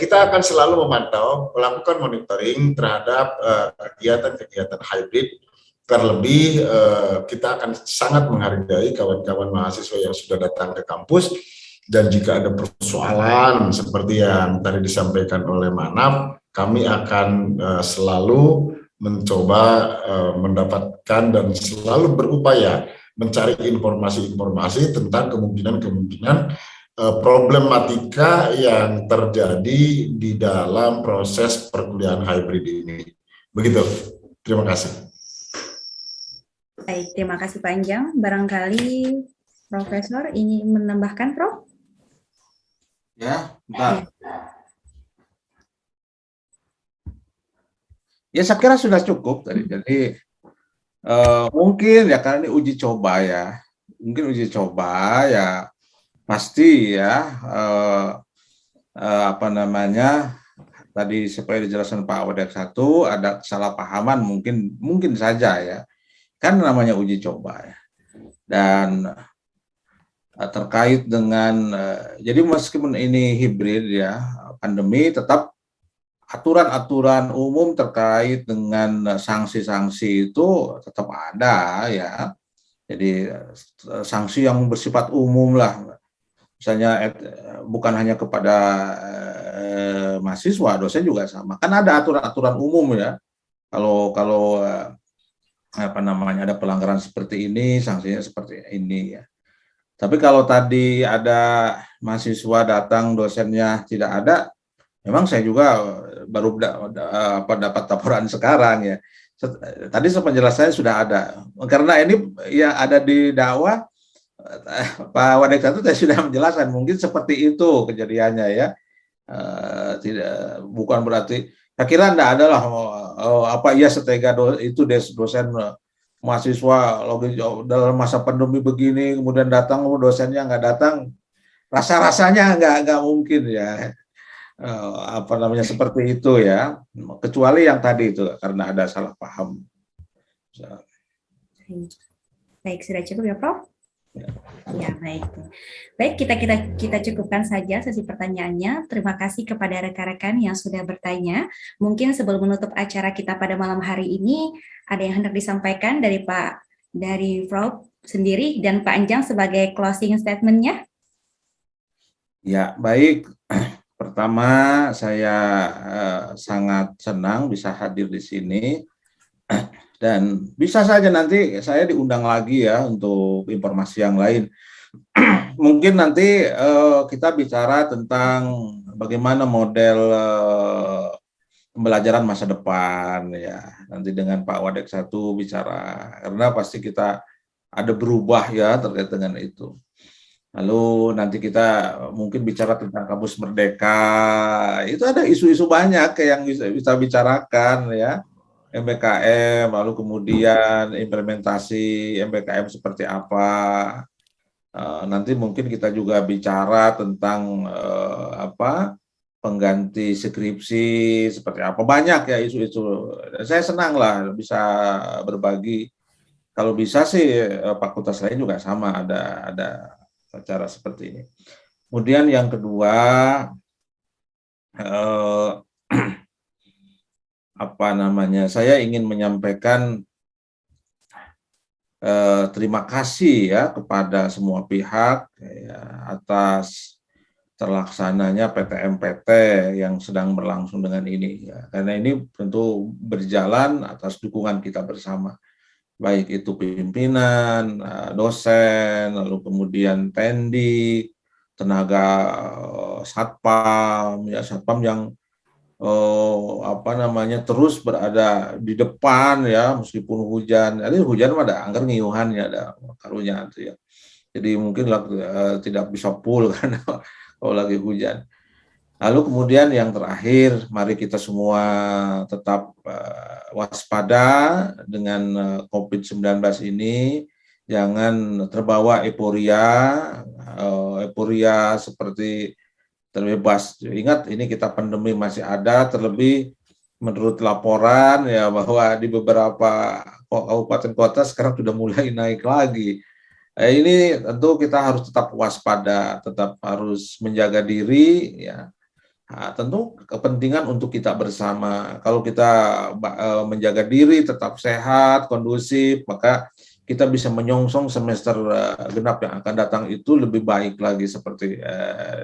kita akan selalu memantau, melakukan monitoring terhadap kegiatan-kegiatan hybrid. Terlebih kita akan sangat menghargai kawan-kawan mahasiswa yang sudah datang ke kampus. Dan jika ada persoalan seperti yang tadi disampaikan oleh Manaf, kami akan selalu mencoba mendapatkan dan selalu berupaya mencari informasi-informasi tentang kemungkinan-kemungkinan problematika yang terjadi di dalam proses perkuliahan hybrid ini. Begitu. Terima kasih. Baik, terima kasih Pak Anjang. Barangkali Profesor ingin menambahkan, Prof? Ya, bentar. Ya saya kira sudah cukup tadi. Jadi mungkin ya karena ini uji coba ya, mungkin uji coba ya pasti ya apa namanya tadi seperti dijelaskan Pak Wadek satu ada kesalahpahaman mungkin saja ya, kan namanya uji coba ya. Dan terkait dengan jadi meskipun ini hibrid ya pandemi tetap aturan-aturan umum terkait dengan sanksi-sanksi itu tetap ada ya. Jadi sanksi yang bersifat umum lah, misalnya bukan hanya kepada mahasiswa, dosen juga sama. Kan ada aturan-aturan umum ya. Kalau apa namanya ada pelanggaran seperti ini, sanksinya seperti ini ya. Tapi kalau tadi ada mahasiswa datang, dosennya tidak ada, memang saya juga baru dapat laporan sekarang ya. Tadi penjelasannya sudah ada. Karena ini ya ada di dakwah, Pak Wadek satu saya sudah menjelaskan mungkin seperti itu kejadiannya ya. Tidak, bukan berarti. Saya kira tidak ada lah apa iya setega itu dosen mahasiswa lagi dalam masa pandemi begini kemudian datang dosennya nggak datang, rasa-rasanya nggak mungkin ya. Apa namanya seperti itu ya, kecuali yang tadi itu karena ada salah paham. Baik, sudah cukup ya Prof? Ya baik. Baik, kita cukupkan saja sesi pertanyaannya. Terima kasih kepada rekan-rekan yang sudah bertanya. Mungkin sebelum menutup acara kita pada malam hari ini, ada yang hendak disampaikan dari Prof sendiri dan Pak Anjang sebagai closing statement-nya. Ya, baik. Pertama, saya sangat senang bisa hadir di sini dan bisa saja nanti saya diundang lagi ya untuk informasi yang lain. Mungkin nanti kita bicara tentang bagaimana model pembelajaran masa depan ya. Nanti dengan Pak Wadek satu bicara karena pasti kita ada berubah ya terkait dengan itu. Lalu nanti kita mungkin bicara tentang kampus merdeka, itu ada isu-isu banyak yang bisa bicarakan ya, MBKM, lalu kemudian implementasi MBKM seperti apa. Nanti mungkin kita juga bicara tentang pengganti skripsi seperti apa, banyak ya isu-isu. Saya senang lah bisa berbagi. Kalau bisa sih fakultas lain juga sama ada cara seperti ini. Kemudian yang kedua, saya ingin menyampaikan terima kasih ya kepada semua pihak ya, atas terlaksananya PTM-PT yang sedang berlangsung dengan ini. Ya. Karena ini tentu berjalan atas dukungan kita bersama. Baik itu pimpinan, dosen, lalu kemudian pendik, tenaga satpam, ya satpam yang terus berada di depan ya meskipun hujan. Ini hujan ada angker ngiuhan ya ada karunya itu ya. Jadi mungkin tidak bisa full karena kalau lagi hujan. Lalu kemudian yang terakhir, mari kita semua tetap waspada dengan COVID-19 ini, jangan terbawa euforia seperti terbebas. Ingat ini kita pandemi masih ada, terlebih menurut laporan ya bahwa di beberapa kabupaten kota sekarang sudah mulai naik lagi. Ini tentu kita harus tetap waspada, tetap harus menjaga diri ya. Nah, tentu kepentingan untuk kita bersama. Kalau kita menjaga diri tetap sehat, kondusif, maka kita bisa menyongsong semester genap yang akan datang itu lebih baik lagi seperti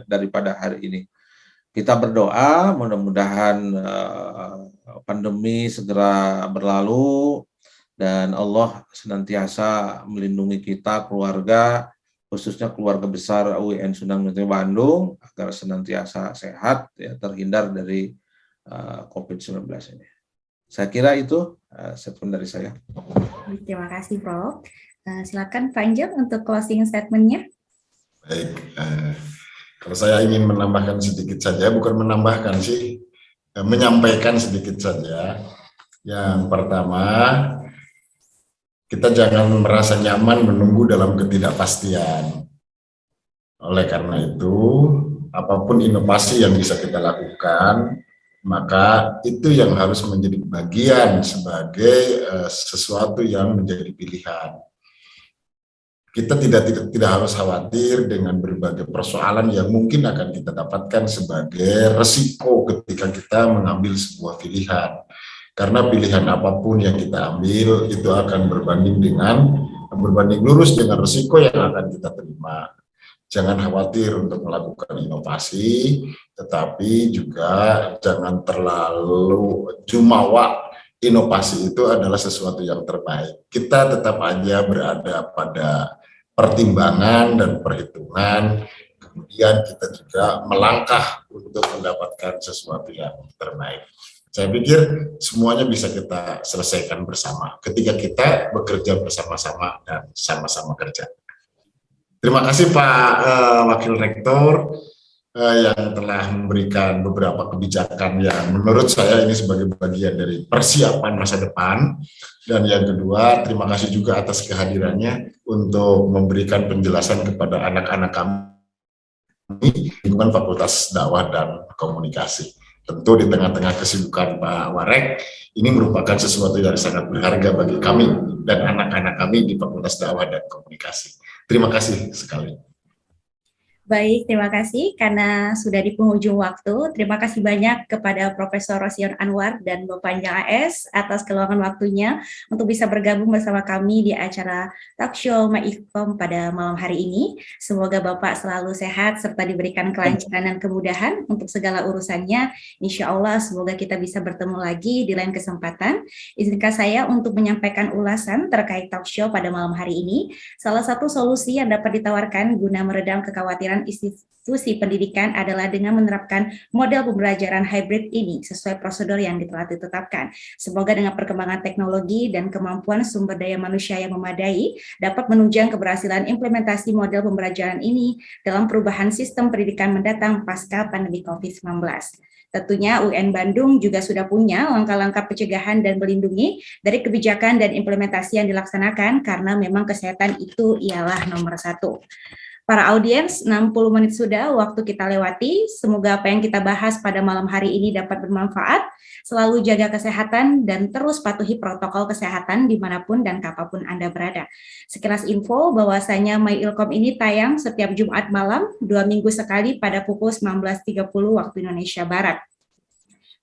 daripada hari ini. Kita berdoa mudah-mudahan pandemi segera berlalu dan Allah senantiasa melindungi kita, keluarga, khususnya keluarga besar UIN Sundang Nusa Bandung agar senantiasa sehat ya, terhindar dari COVID-19 ini. Saya kira itu statement dari saya. Terima kasih Prof. Silakan Pak Anjang untuk closing statement-nya. Baik, kalau saya ingin menambahkan sedikit saja, bukan menambahkan sih, menyampaikan sedikit saja. Yang pertama, kita jangan merasa nyaman menunggu dalam ketidakpastian. Oleh karena itu, apapun inovasi yang bisa kita lakukan, maka itu yang harus menjadi bagian sebagai sesuatu yang menjadi pilihan. Kita tidak harus khawatir dengan berbagai persoalan yang mungkin akan kita dapatkan sebagai resiko ketika kita mengambil sebuah pilihan. Karena pilihan apapun yang kita ambil itu akan berbanding lurus dengan resiko yang akan kita terima. Jangan khawatir untuk melakukan inovasi, tetapi juga jangan terlalu jumawa. Inovasi itu adalah sesuatu yang terbaik. Kita tetap aja berada pada pertimbangan dan perhitungan, kemudian kita juga melangkah untuk mendapatkan sesuatu yang terbaik. Saya pikir semuanya bisa kita selesaikan bersama ketika kita bekerja bersama-sama dan sama-sama kerja. Terima kasih Pak Wakil Rektor yang telah memberikan beberapa kebijakan yang menurut saya ini sebagai bagian dari persiapan masa depan. Dan yang kedua, terima kasih juga atas kehadirannya untuk memberikan penjelasan kepada anak-anak kami lingkungan Fakultas Dakwah dan Komunikasi. Tentu di tengah-tengah kesibukan Pak Warek, ini merupakan sesuatu yang sangat berharga bagi kami dan anak-anak kami di Fakultas Dakwah dan Komunikasi. Terima kasih sekali. Baik, terima kasih karena sudah di penghujung waktu. Terima kasih banyak kepada Profesor Rosion Anwar dan Bapak Anjang AS atas keluangan waktunya untuk bisa bergabung bersama kami di acara Talk Show MyIlkom pada malam hari ini. Semoga Bapak selalu sehat serta diberikan kelancaran dan kemudahan untuk segala urusannya. Insya Allah semoga kita bisa bertemu lagi di lain kesempatan. Izinkan saya untuk menyampaikan ulasan terkait Talk Show pada malam hari ini. Salah satu solusi yang dapat ditawarkan guna meredam kekhawatiran institusi pendidikan adalah dengan menerapkan model pembelajaran hybrid ini sesuai prosedur yang telah ditetapkan. Semoga dengan perkembangan teknologi dan kemampuan sumber daya manusia yang memadai dapat menunjang keberhasilan implementasi model pembelajaran ini dalam perubahan sistem pendidikan mendatang pasca pandemi COVID-19. Tentunya UN Bandung juga sudah punya langkah-langkah pencegahan dan melindungi dari kebijakan dan implementasi yang dilaksanakan karena memang kesehatan itu ialah nomor satu. Para audiens, 60 menit sudah waktu kita lewati. Semoga apa yang kita bahas pada malam hari ini dapat bermanfaat. Selalu jaga kesehatan dan terus patuhi protokol kesehatan dimanapun dan kapanpun Anda berada. Sekilas info bahwasanya MyIlkom ini tayang setiap Jumat malam, 2 minggu sekali pada pukul 19.30 waktu Indonesia Barat.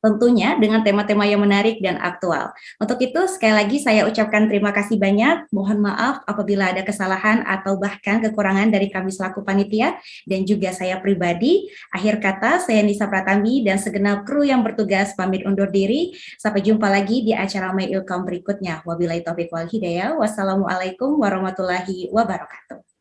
Tentunya dengan tema-tema yang menarik dan aktual. Untuk itu, sekali lagi saya ucapkan terima kasih banyak. Mohon maaf apabila ada kesalahan atau bahkan kekurangan dari kami selaku panitia dan juga saya pribadi. Akhir kata, saya Nisa Pratami dan segenap kru yang bertugas pamit undur diri. Sampai jumpa lagi di acara MyIlkom berikutnya. Wabillahi taufiq wal hidayah. Wassalamualaikum warahmatullahi wabarakatuh.